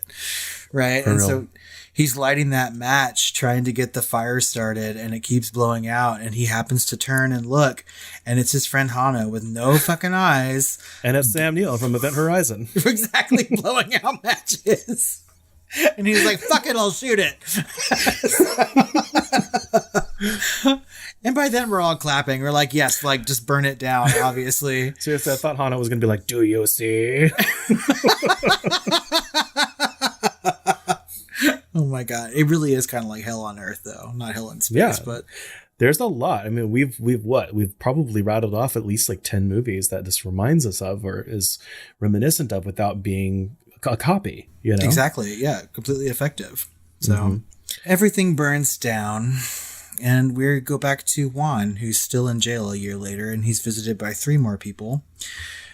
Right? For and real. so he's lighting that match, trying to get the fire started, and it keeps blowing out. And he happens to turn and look, and it's his friend Hana with no fucking eyes. And it's Sam Neill from Event Horizon. Exactly, blowing out matches. And he's like, fuck it, I'll shoot it. And by then we're all clapping. We're like, yes, like just burn it down, obviously. Seriously, I thought Hana was going to be like, do you see? Oh my God. It really is kind of like hell on earth, though. Not hell in space, but there's a lot. I mean, we've probably rattled off at least like 10 movies that this reminds us of or is reminiscent of without being a copy, you know? Exactly. Yeah. Completely effective. So everything burns down. And we go back to Juan, who's still in jail a year later, and he's visited by 3 more people,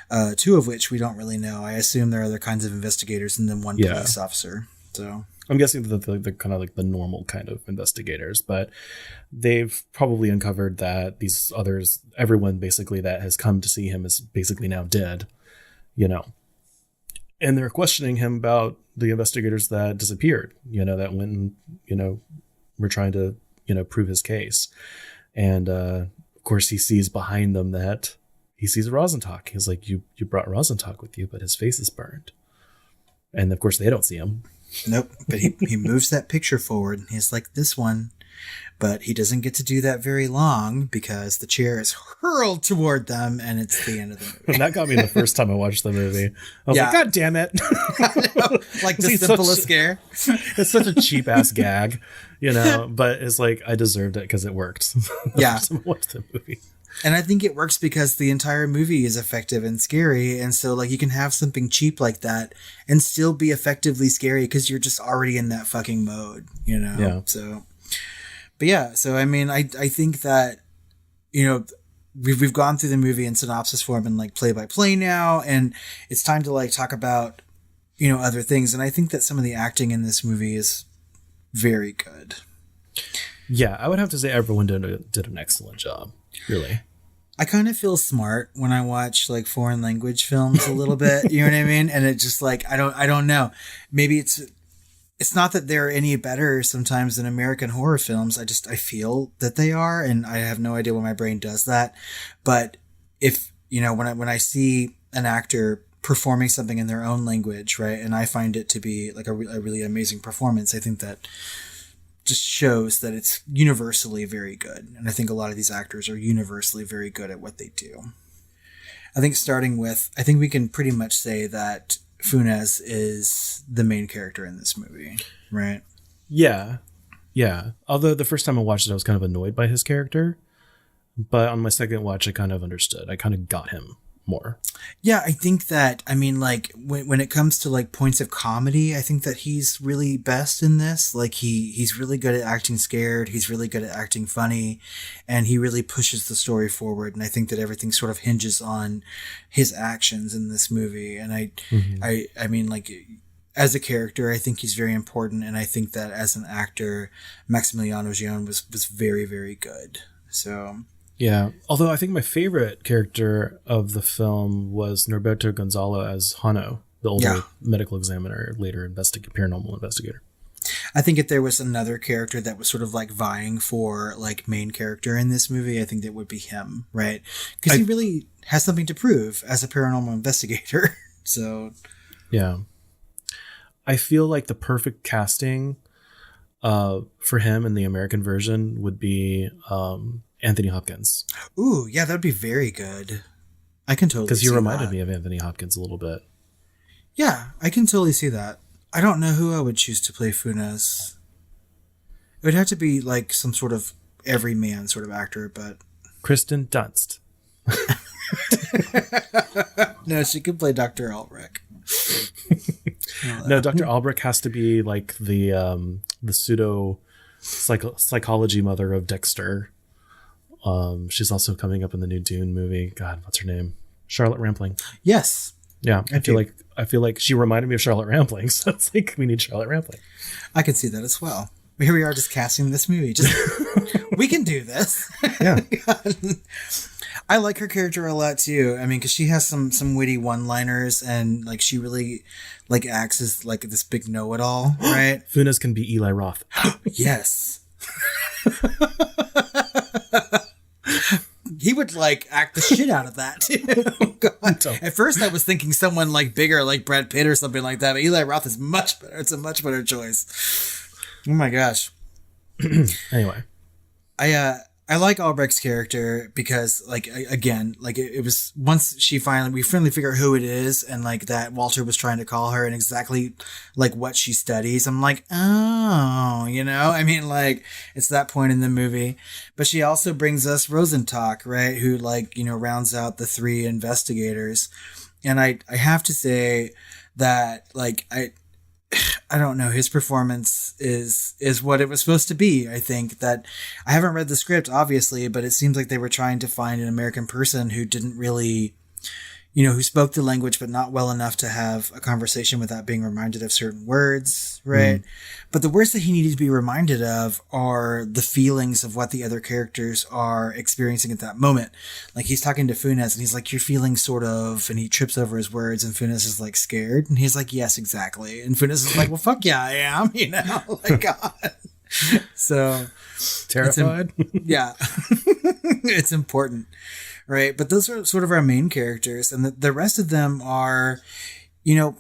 2 of which we don't really know. I assume there are other kinds of investigators and then 1 police officer. So I'm guessing that they're kind of like the normal kind of investigators, but they've probably uncovered that these others, everyone basically that has come to see him is basically now dead, you know. And they're questioning him about the investigators that disappeared, you know, that went and, you know, were trying to, you know, prove his case. And of course he sees behind them that he sees Rosentalk. He's like, you brought Rosentalk with you, but his face is burned. And of course they don't see him. Nope. But he moves that picture forward and he's like, this one. But he doesn't get to do that very long because the chair is hurled toward them and it's the end of the movie. That got me the first time I watched the movie. I was like, God damn it. Like the simplest scare. It's such a cheap ass gag, you know, but it's like, I deserved it because it worked. Yeah. I watched the movie. And I think it works because the entire movie is effective and scary. And so like you can have something cheap like that and still be effectively scary because you're just already in that fucking mode, you know? Yeah. So, but yeah, so I mean, I think that, you know, we've gone through the movie in synopsis form and like play by play now. And it's time to like talk about, you know, other things. And I think that some of the acting in this movie is very good. Yeah, I would have to say everyone did an excellent job. Really. I kind of feel smart when I watch like foreign language films a little bit, you know what I mean? And it just like, I don't know. Maybe it's not that they're any better sometimes than American horror films. I feel that they are, and I have no idea why my brain does that. But if, you know, when I see an actor performing something in their own language, right, and I find it to be like a really amazing performance, I think that just shows that it's universally very good. And I think a lot of these actors are universally very good at what they do. I think starting with, I think we can pretty much say that Funes is the main character in this movie, right? Yeah. Yeah. Although the first time I watched it, I was kind of annoyed by his character. But on my second watch, I kind of understood. I kind of got him more. Yeah, I think that, I mean, like, when it comes to, like, points of comedy, I think that he's really best in this. Like, he's really good at acting scared. He's really good at acting funny. And he really pushes the story forward. And I think that everything sort of hinges on his actions in this movie. And I mean, like, as a character, I think he's very important. And I think that as an actor, Maximiliano Gion was very, very good. So... Yeah, although I think my favorite character of the film was Norberto Gonzalo as Hano, the older medical examiner, later paranormal investigator. I think if there was another character that was sort of like vying for like main character in this movie, I think that would be him, right? Because he really has something to prove as a paranormal investigator. So, yeah, I feel like the perfect casting for him in the American version would be Anthony Hopkins. Ooh, yeah, that'd be very good. I can totally see that. Because he reminded me of Anthony Hopkins a little bit. Yeah, I can totally see that. I don't know who I would choose to play Funes. It would have to be like some sort of everyman sort of actor, but... Kristen Dunst. No, she could play Dr. Albrecht. No, Dr. Albrecht has to be like the pseudo psychology mother of Dexter. She's also coming up in the new Dune movie. God, what's her name? Charlotte Rampling. Yes. Yeah, I feel like she reminded me of Charlotte Rampling. So it's like we need Charlotte Rampling. I can see that as well. Here we are just casting this movie. Just we can do this. Yeah. I like her character a lot too. I mean, because she has some witty one-liners, and like she really like acts as like this big know-it-all, right? Funes can be Eli Roth. Yes. He would like act the shit out of that too. God. At first I was thinking someone like bigger, like Brad Pitt or something like that, but Eli Roth is much better. It's a much better choice. Oh my gosh. Anyway. I like Albrecht's character because, like, again, like it was once we finally figure out who it is, and like that Walter was trying to call her and exactly like what she studies. I'm like, oh, you know, I mean, like it's that point in the movie. But she also brings us Rosenstock, right? Who like, you know, rounds out the three investigators. And I have to say that like I don't know. His performance is what it was supposed to be. I think that I haven't read the script, obviously, but it seems like they were trying to find an American person who didn't really, you know, who spoke the language, but not well enough to have a conversation without being reminded of certain words. Right. But the words that he needed to be reminded of are the feelings of what the other characters are experiencing at that moment. Like he's talking to Funes and he's like, you're feeling sort of, and he trips over his words and Funes is like scared. And he's like, yes, exactly. And Funes is like, well, fuck yeah, I am, you know, like God. So Terrified. Yeah. It's important. Right. But those are sort of our main characters. And the rest of them are, you know,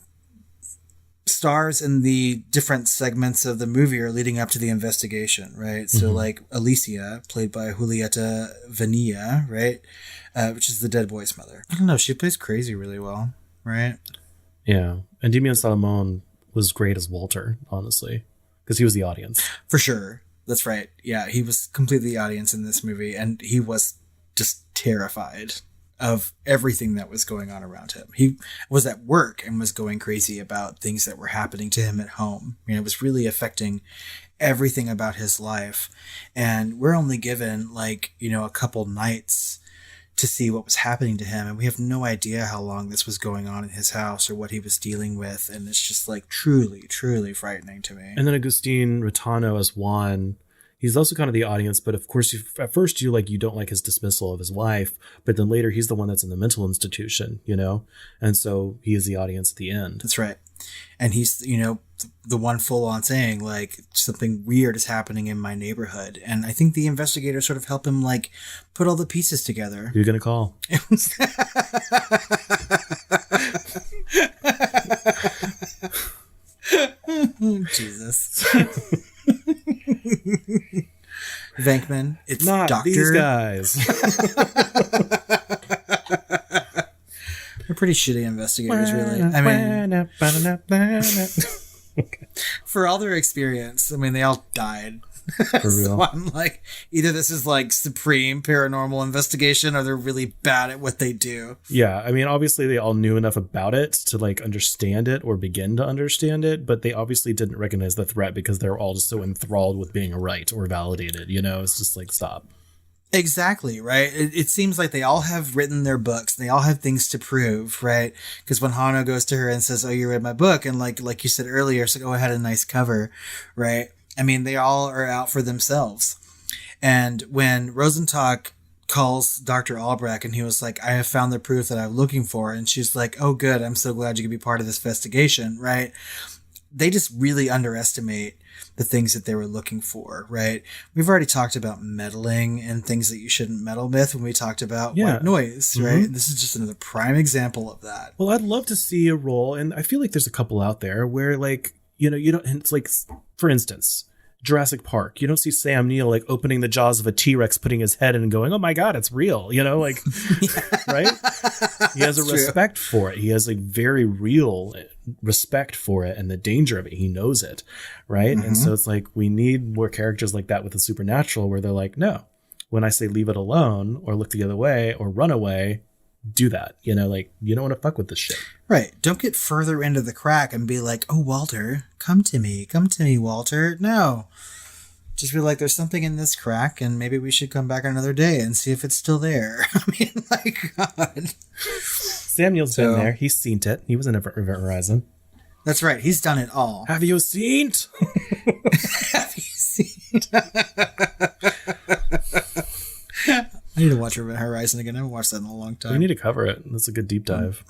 stars in the different segments of the movie are leading up to the investigation. Right. So like Alicia, played by Julieta Vanilla, right. Which is the dead boy's mother. I don't know. She plays crazy really well. Right. Yeah. And Demián Salomón was great as Walter, honestly, because he was the audience. For sure. That's right. Yeah. He was completely the audience in this movie, and he was just terrified of everything that was going on around him. He was at work and was going crazy about things that were happening to him at home. You know, it was really affecting everything about his life. And we're only given like, you know, a couple nights to see what was happening to him. And we have no idea how long this was going on in his house or what he was dealing with. And it's just like truly, truly frightening to me. And then Agustin Rotano as Juan. He's also kind of the audience, but of course, at first you don't like his dismissal of his wife, but then later he's the one that's in the mental institution, you know? And so he is the audience at the end. That's right. And he's, you know, the one full on saying like something weird is happening in my neighborhood. And I think the investigators sort of help him like put all the pieces together. Who are you going to call? Jesus. Venkman, it's not Doctor. These guys. They're pretty shitty investigators, really. I mean, for all their experience, I mean, they all died. For real. So I'm like, either this is like supreme paranormal investigation or they're really bad at what they do. Yeah, I mean, obviously they all knew enough about it to like understand it or begin to understand it, but they obviously didn't recognize the threat because they're all just so enthralled with being right or validated, you know? It's just like, stop. Exactly, right? It seems like they all have written their books. They all have things to prove, right? Because when Hano goes to her and says, oh, you read my book, and like you said earlier, it's like, oh, I had a nice cover, right? I mean, they all are out for themselves. And when Rosenstock calls Dr. Albrecht and he was like, I have found the proof that I'm looking for. And she's like, oh, good. I'm so glad you could be part of this investigation, right? They just really underestimate the things that they were looking for, right? We've already talked about meddling and things that you shouldn't meddle with when we talked about white noise, right? This is just another prime example of that. Well, I'd love to see a role, and I feel like there's a couple out there where, like, you know, you don't, it's like, for instance, Jurassic Park, you don't see Sam Neill like opening the jaws of a T-Rex, putting his head in and going, oh my God, it's real, you know, like, right? He has a respect for it. He has a very real respect for it and the danger of it. He knows it, right? And so it's like, we need more characters like that with the supernatural where they're like, no, when I say leave it alone or look the other way or run away, do that, you know, like, you don't want to fuck with this shit. Right. Don't get further into the crack and be like, oh, Walter, come to me, Walter. No, just be like, there's something in this crack and maybe we should come back another day and see if it's still there. I mean, like, God. Samuel's been there. He's seen it. He was in Event Horizon. That's right. He's done it all. Have you seen it? Have you seen I need to watch Event Horizon again. I haven't watched that in a long time. We need to cover it. That's a good deep dive.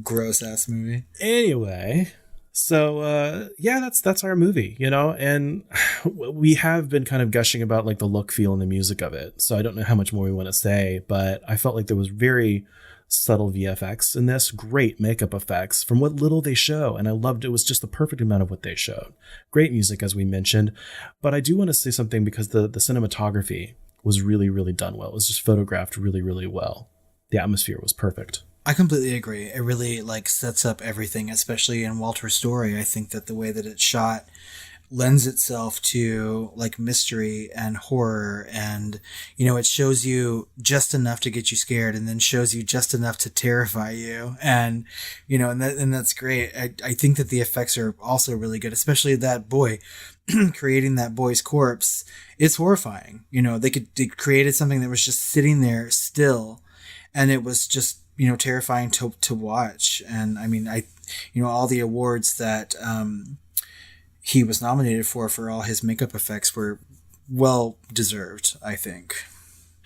Gross ass movie. Anyway, so yeah, that's our movie, you know, and we have been kind of gushing about like the look, feel, and the music of it. So I don't know how much more we want to say, but I felt like there was very subtle VFX in this, great makeup effects from what little they show, and I loved it. Was just the perfect amount of what they showed. Great music, as we mentioned, but I do want to say something because the cinematography was really, really done well. It was just photographed really, really well. The atmosphere was perfect. I completely agree. It really like sets up everything, especially in Walter's story. I think that the way that it's shot lends itself to like mystery and horror, and you know, it shows you just enough to get you scared and then shows you just enough to terrify you, and you know, and that's great. I think that the effects are also really good, especially that boy creating that boy's corpse. It's horrifying. You know, they created something that was just sitting there still, and it was just, you know, terrifying to watch. And I mean, you know, all the awards that he was nominated for all his makeup effects were well deserved, I think.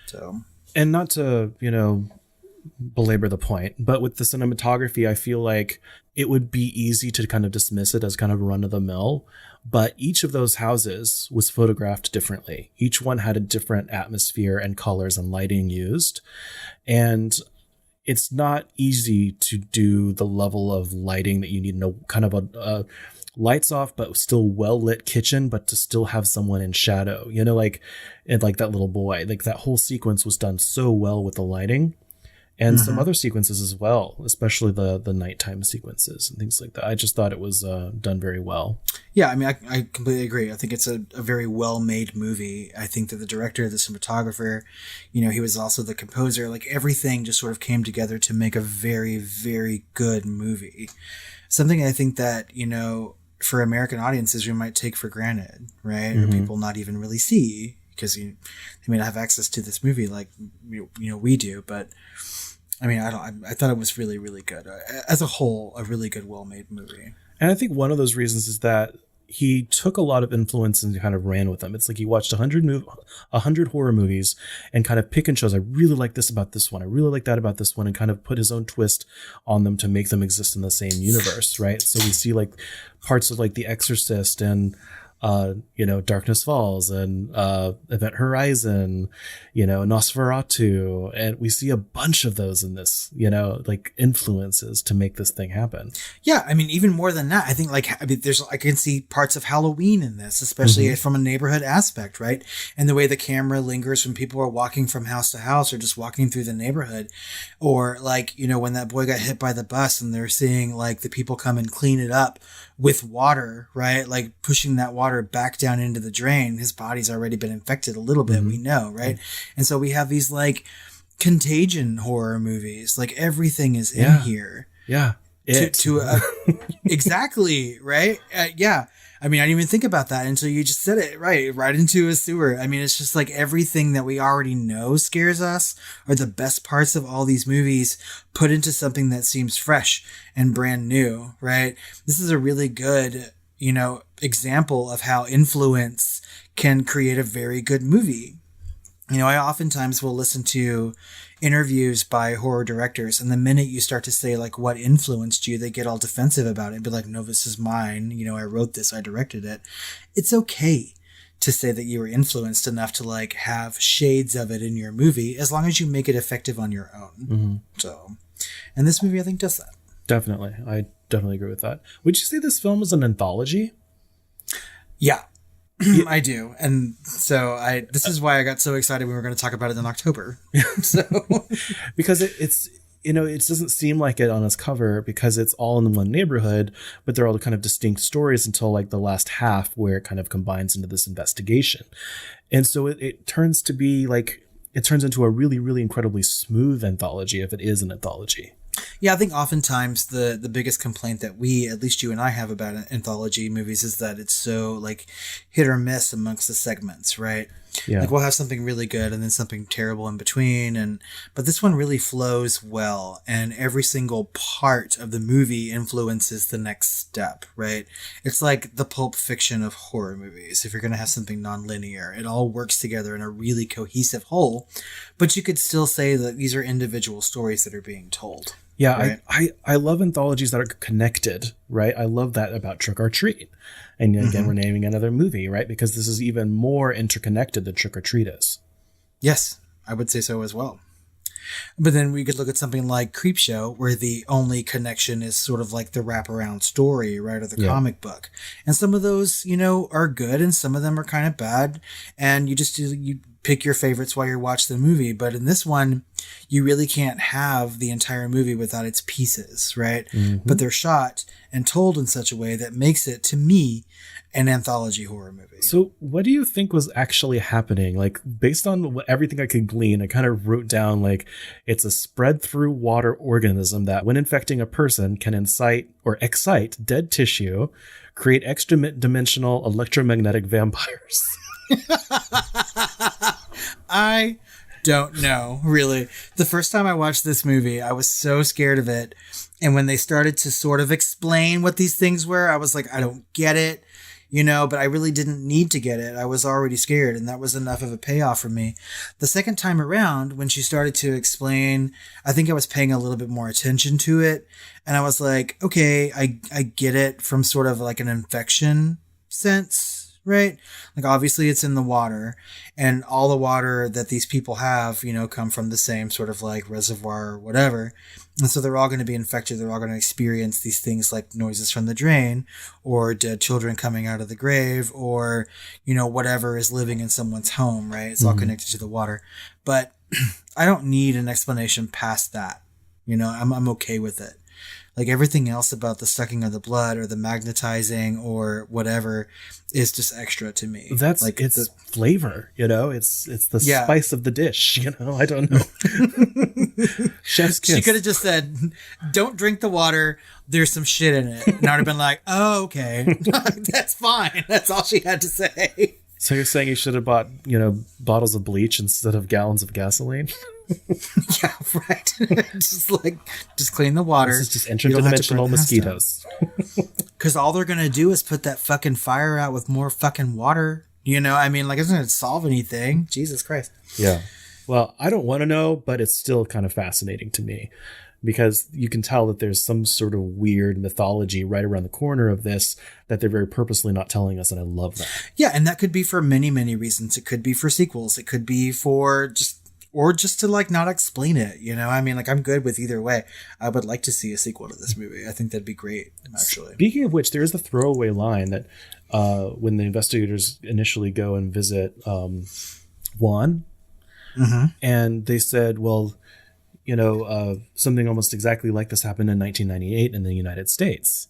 So, and not to, you know, belabor the point, but with the cinematography, I feel like it would be easy to kind of dismiss it as kind of run of the mill, but each of those houses was photographed differently. Each one had a different atmosphere and colors and lighting used. And it's not easy to do the level of lighting that you need in a kind of a lights off, but still well lit kitchen, but to still have someone in shadow, you know, like, and like that little boy, like that whole sequence was done so well with the lighting. And some other sequences as well, especially the nighttime sequences and things like that. I just thought it was done very well. Yeah, I mean, I completely agree. I think it's a very well-made movie. I think that the director, the cinematographer, you know, he was also the composer. Like, everything just sort of came together to make a very, very good movie. Something I think that, you know, for American audiences, we might take for granted, right? Or people not even really see, because they may not have access to this movie like, you know, we do. But I mean, I thought it was really, really good. As a whole, a really good, well-made movie. And I think one of those reasons is that he took a lot of influence and kind of ran with them. It's like he watched 100 horror movies and kind of pick and chose. I really like this about this one. I really like that about this one, and kind of put his own twist on them to make them exist in the same universe, right? So we see like parts of like The Exorcist and Darkness Falls and Event Horizon, Nosferatu, and we see a bunch of those in this, like influences to make this thing happen. Yeah, I mean, even more than that, I think I can see parts of Halloween in this, especially from a neighborhood aspect, right? And the way the camera lingers when people are walking from house to house or just walking through the neighborhood, or like, when that boy got hit by the bus and they're seeing like the people come and clean it up with water, right? Like pushing that water back down into the drain. His body's already been infected a little bit, we know, right? And so we have these like contagion horror movies, like everything is in here. Yeah. Exactly, right? Yeah. I mean, I didn't even think about that until you just said it, right into a sewer. I mean, it's just like everything that we already know scares us are the best parts of all these movies put into something that seems fresh and brand new, right? This is a really good, example of how influence can create a very good movie. I oftentimes will listen to interviews by horror directors, and the minute you start to say like what influenced you, they get all defensive about it and be like, no, this is mine, I wrote this, I directed it. It's okay to say that you were influenced enough to like have shades of it in your movie, as long as you make it effective on your own. So, and this movie I think does that. Definitely. I definitely agree with that. Would you say this film is an anthology? Yeah. I do. And so this is why I got so excited when we were going to talk about it in October. So because it's it doesn't seem like it on its cover because it's all in one neighborhood, but they're all kind of distinct stories until like the last half where it kind of combines into this investigation. And so it turns to be like, it turns into a really, really incredibly smooth anthology if it is an anthology. Yeah, I think oftentimes the biggest complaint that at least you and I have about anthology movies is that it's so like hit or miss amongst the segments, right? Yeah. Like we'll have something really good and then something terrible in between. But this one really flows well, and every single part of the movie influences the next step, right? It's like the Pulp Fiction of horror movies. If you're going to have something nonlinear, it all works together in a really cohesive whole, but you could still say that these are individual stories that are being told. Yeah, right? I love anthologies that are connected, right? I love that about Trick or Treat. And again, we're naming another movie, right? Because this is even more interconnected than Trick or Treat is. Yes, I would say so as well. But then we could look at something like Creepshow, where the only connection is sort of like the wraparound story, right? Or the comic book. And some of those, are good and some of them are kind of bad. And you pick your favorites while you watch the movie. But in this one, you really can't have the entire movie without its pieces, right? But they're shot and told in such a way that makes it, to me, an anthology horror movie. So what do you think was actually happening? Like, based on everything I could glean, I kind of wrote down, like, it's a spread through water organism that, when infecting a person, can excite dead tissue, create extra dimensional electromagnetic vampires. I don't know, really. The first time I watched this movie, I was so scared of it. And when they started to sort of explain what these things were, I was like, I don't get it, but I really didn't need to get it. I was already scared, and that was enough of a payoff for me. The second time around, when she started to explain, I think I was paying a little bit more attention to it. And I was like, okay, I get it from sort of like an infection sense. Right? Like obviously it's in the water, and all the water that these people have, come from the same sort of like reservoir or whatever. And so they're all going to be infected. They're all going to experience these things like noises from the drain, or dead children coming out of the grave, or, whatever is living in someone's home, right? It's all connected to the water. But I don't need an explanation past that. I'm okay with it. Like everything else about the sucking of the blood or the magnetizing or whatever is just extra to me. That's like it's flavor, it's the spice of the dish, I don't know. Chef's kiss. She could have just said, don't drink the water, there's some shit in it. And I would have been like, oh, okay. That's fine. That's all she had to say. So you're saying you should have bought, bottles of bleach instead of gallons of gasoline? Yeah, right. just clean the water. This is just interdimensional mosquitoes. Because all they're gonna do is put that fucking fire out with more fucking water. I mean, like, it's not gonna solve anything. Jesus Christ. Yeah. Well, I don't want to know, but it's still kind of fascinating to me. because you can tell that there's some sort of weird mythology right around the corner of this that they're very purposely not telling us. And I love that. Yeah. And that could be for many, many reasons. It could be for sequels. It could be for just to like not explain it. You know, I mean, like I'm good with either way. I would like to see a sequel to this movie. I think that'd be great, actually. Speaking of which, there is the throwaway line that when the investigators initially go and visit Juan, and they said, well, you know, something almost exactly like this happened in 1998 in the United States.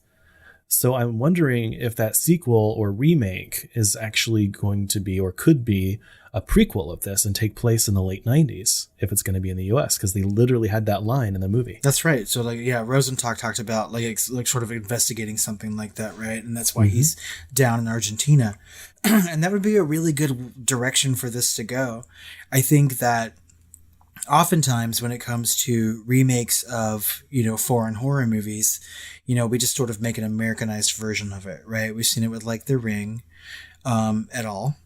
So I'm wondering if that sequel or remake is actually going to be, or could be, a prequel of this and take place in the late 90s, if it's going to be in the US, because they literally had that line in the movie. That's right. So like, yeah, Rosenthal talked about like sort of investigating something like that, right? And that's why he's down in Argentina. And that would be a really good direction for this to go. I think that oftentimes when it comes to remakes of, you know, foreign horror movies, you know, we just sort of make an Americanized version of it, right? We've seen it with like The Ring, et al.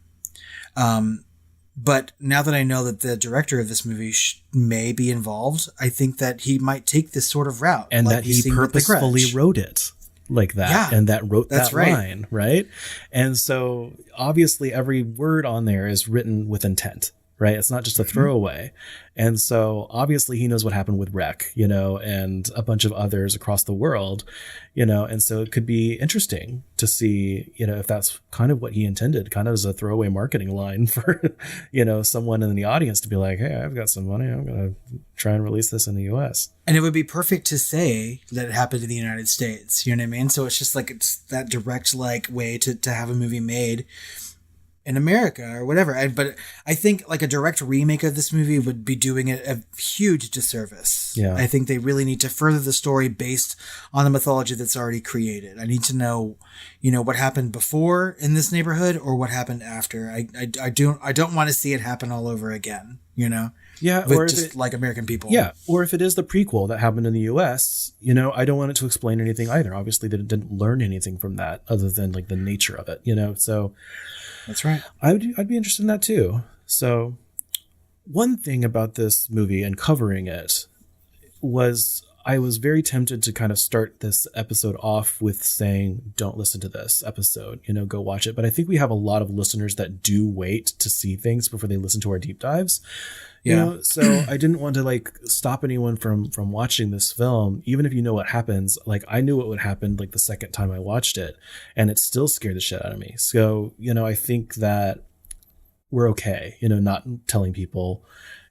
But now that I know that the director of this movie may be involved, I think that he might take this sort of route. And like that he purposefully wrote it like that. Yeah, and that wrote that line, right? And so obviously every word on there is written with intent, right? It's not just a throwaway. And so obviously he knows what happened with Wreck, you know, and a bunch of others across the world, you know, and so it could be interesting to see, you know, if that's kind of what he intended, kind of as a throwaway marketing line for, you know, someone in the audience to be like, hey, I've got some money. I'm going to try and release this in the US. And it would be perfect to say that it happened in the United States. You know what I mean? So it's just like, it's that direct like way to have a movie made in America or whatever. But I think like a direct remake of this movie would be doing it a huge disservice. Yeah. I think they really need to further the story based on the mythology that's already created. I need to know, you know, what happened before in this neighborhood or what happened after. I don't want to see it happen all over again, you know? Yeah. With just like American people. Yeah. Or if it is the prequel that happened in the US, you know, I don't want it to explain anything either. Obviously they didn't learn anything from that other than like the nature of it, you know? So that's right. I'd be interested in that too. So one thing about this movie and covering it was I was very tempted to kind of start this episode off with saying, don't listen to this episode, you know, go watch it. But I think we have a lot of listeners that do wait to see things before they listen to our deep dives. You know, so I didn't want to like stop anyone from watching this film, even if you know what happens. Like I knew what would happen like the second time I watched it, and it still scared the shit out of me. So, you know, I think that we're okay, you know, not telling people,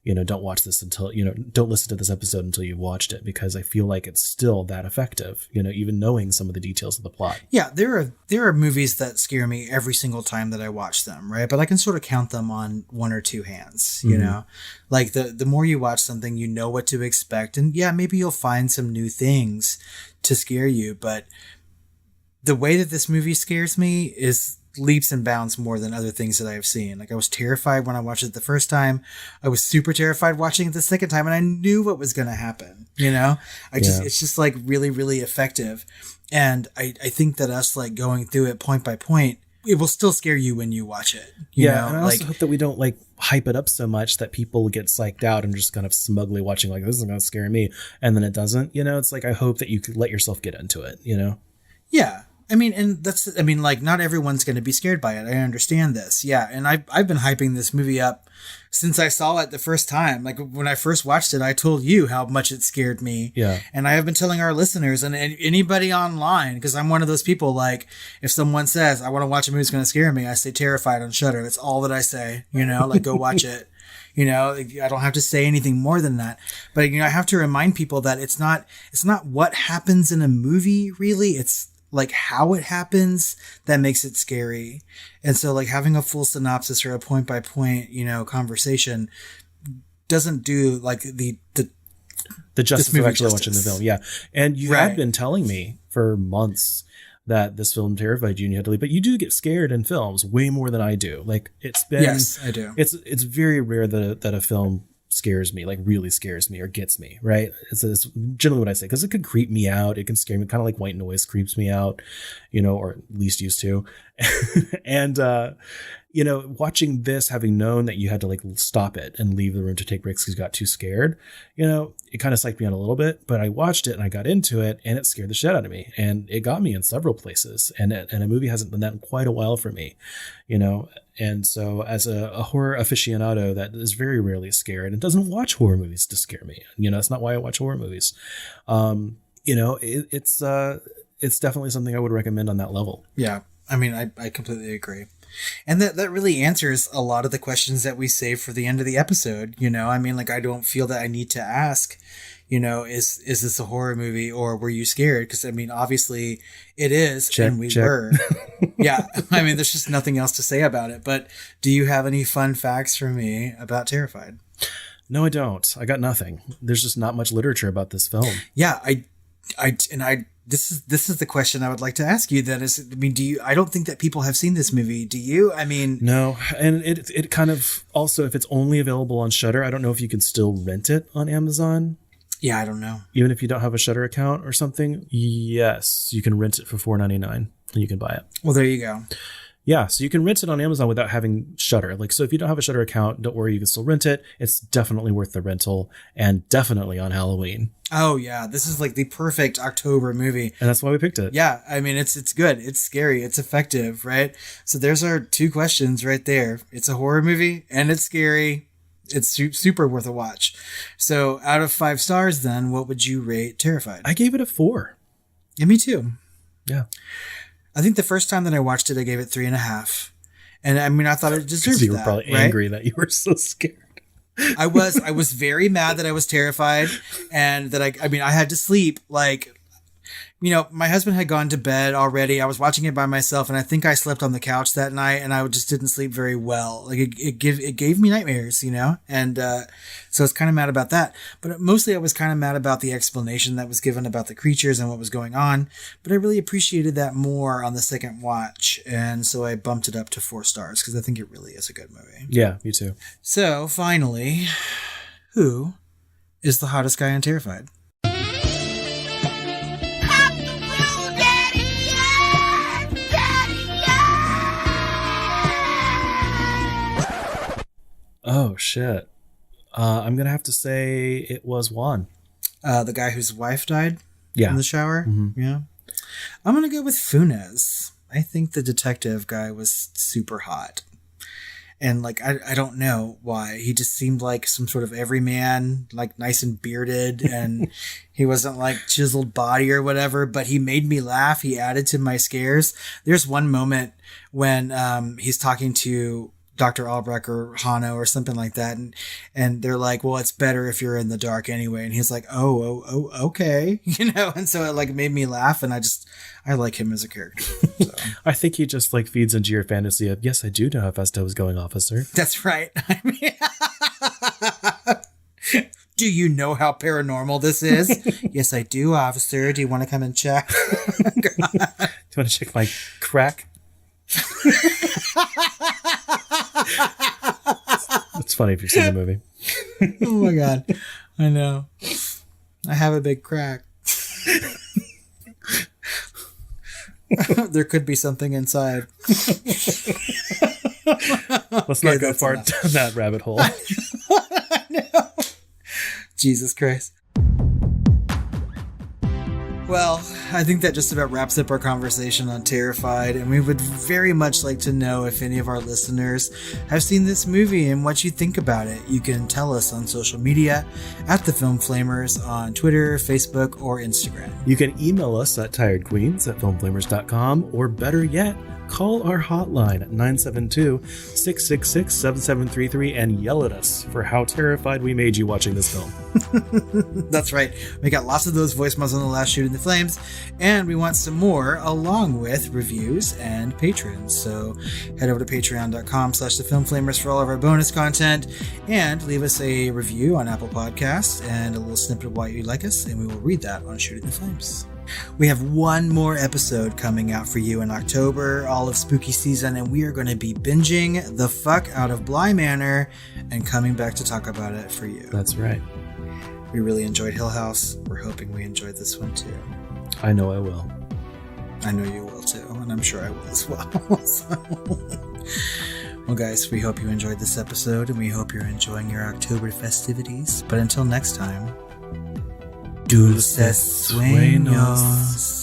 you know, don't watch this until, you know, don't listen to this episode until you've watched it, because I feel like it's still that effective, you know, even knowing some of the details of the plot. Yeah, there are movies that scare me every single time that I watch them, right? But I can sort of count them on one or two hands, you know? Like the more you watch something, you know what to expect. And yeah, maybe you'll find some new things to scare you, but the way that this movie scares me is leaps and bounds more than other things that I have seen. Like I was terrified when I watched it the first time. I was super terrified watching it the second time, and I knew what was going to happen. You know, it's just like really, really effective. And I think that us like going through it point by point, it will still scare you when you watch it. You know? And I also hope that we don't like hype it up so much that people get psyched out and just kind of smugly watching like, this is going to scare me. And then it doesn't, you know, it's like, I hope that you could let yourself get into it, you know? Yeah. I mean, like not everyone's going to be scared by it. I understand this. Yeah. And I've been hyping this movie up since I saw it the first time. Like when I first watched it, I told you how much it scared me. Yeah. And I have been telling our listeners and anybody online, because I'm one of those people, like if someone says, I want to watch a movie that's going to scare me, I say Terrified on Shudder. That's all that I say, you know, like go watch it. You know, I don't have to say anything more than that. But, you know, I have to remind people that it's not what happens in a movie, really. It's like how it happens that makes it scary. And so like having a full synopsis or a point by point, you know, conversation doesn't do like the justice of actually watching the film. Yeah. And you had been telling me for months that this film terrified you and you had to leave, but you do get scared in films way more than I do. Like it's been, yes, I do. It's very rare that a film scares me, like really scares me or gets me, right? It's generally what I say, because it could creep me out. It can scare me, kind of like white noise creeps me out, you know, or at least used to. And, watching this, having known that you had to like stop it and leave the room to take breaks because you got too scared, it kind of psyched me out a little bit, but I watched it and I got into it and it scared the shit out of me, and it got me in several places, and a movie hasn't done that in quite a while for me, and so as a horror aficionado that is very rarely scared and doesn't watch horror movies to scare me, that's not why I watch horror movies. It's definitely something I would recommend on that level. Yeah. I mean, I completely agree. And that really answers a lot of the questions that we save for the end of the episode. I mean, like, I don't feel that I need to ask, is this a horror movie or were you scared? Because I mean, obviously it is. Check, and we check. were. Yeah. I mean, there's just nothing else to say about it. But do you have any fun facts for me about Terrified? No, I don't. I got nothing. There's just not much literature about this film. Yeah. This is the question I would like to ask you. That is, I mean, I don't think that people have seen this movie. Do you? I mean, no. And it kind of also, if it's only available on Shudder, I don't know if you can still rent it on Amazon. Yeah, I don't know. Even if you don't have a Shudder account or something, yes, you can rent it for $4.99 and you can buy it. Well, there you go. Yeah, so you can rent it on Amazon without having Shudder. Like, so if you don't have a Shudder account, don't worry, you can still rent it. It's definitely worth the rental, and definitely on Halloween. Oh yeah, this is like the perfect October movie, and that's why we picked it. Yeah, I mean, it's good, it's scary, it's effective, right? So there's our two questions right there. It's a horror movie and it's scary. It's super worth a watch. So out of 5 stars, then what would you rate Terrified? I gave it a 4. Yeah, me too. Yeah. I think the first time that I watched it, I gave it 3.5. And I mean, I thought it deserved that. You were probably angry that you were so scared. I was very mad that I was terrified, and that I had to sleep. Like, my husband had gone to bed already. I was watching it by myself, and I think I slept on the couch that night, and I just didn't sleep very well. Like it gave me nightmares, and so I was kind of mad about that. But mostly I was kind of mad about the explanation that was given about the creatures and what was going on. But I really appreciated that more on the second watch, and so I bumped it up to 4 stars because I think it really is a good movie. Yeah, me too. So finally, who is the hottest guy on Terrified? Oh, shit. I'm going to have to say it was Juan. The guy whose wife died in the shower? Mm-hmm. Yeah. I'm going to go with Funes. I think the detective guy was super hot. And, like, I don't know why. He just seemed like some sort of everyman, like nice and bearded. And he wasn't, like, chiseled body or whatever. But he made me laugh. He added to my scares. There's one moment when he's talking to Dr. Albrecht or Hano or something like that. And they're like, well, it's better if you're in the dark anyway. And he's like, oh, okay. And so it like made me laugh, and I like him as a character. So. I think he just like feeds into your fantasy of, yes, I do know how Festo is going, officer. That's right. I mean, do you know how paranormal this is? Yes, I do, officer. Do you want to come and check? Do you want to check my crack? It's funny if you've seen the movie. Oh my god, I know. I have a big crack. There could be something inside. Let's not go far down that rabbit hole. No. Jesus Christ. Well, I think that just about wraps up our conversation on Terrified, and we would very much like to know if any of our listeners have seen this movie and what you think about it. You can tell us on social media at The Film Flamers on Twitter, Facebook, or Instagram. You can email us at tiredqueens@filmflamers.com, or better yet, call our hotline at 972-666-7733 and yell at us for how terrified we made you watching this film. That's right. We got lots of those voicemails on the last Shoot in the Flames, and we want some more along with reviews and patrons. So head over to patreon.com/thefilmflamers for all of our bonus content, and leave us a review on Apple Podcasts and a little snippet of why you like us, and we will read that on Shoot in the Flames. We have one more episode coming out for you in October, all of spooky season, and we are going to be binging the fuck out of Bly Manor and coming back to talk about it for you. That's right. We really enjoyed Hill House. We're hoping we enjoyed this one too. I know I will. I know you will too, and I'm sure I will as well. So, Well, guys, we hope you enjoyed this episode, and we hope you're enjoying your October festivities. But until next time, dulces sueños.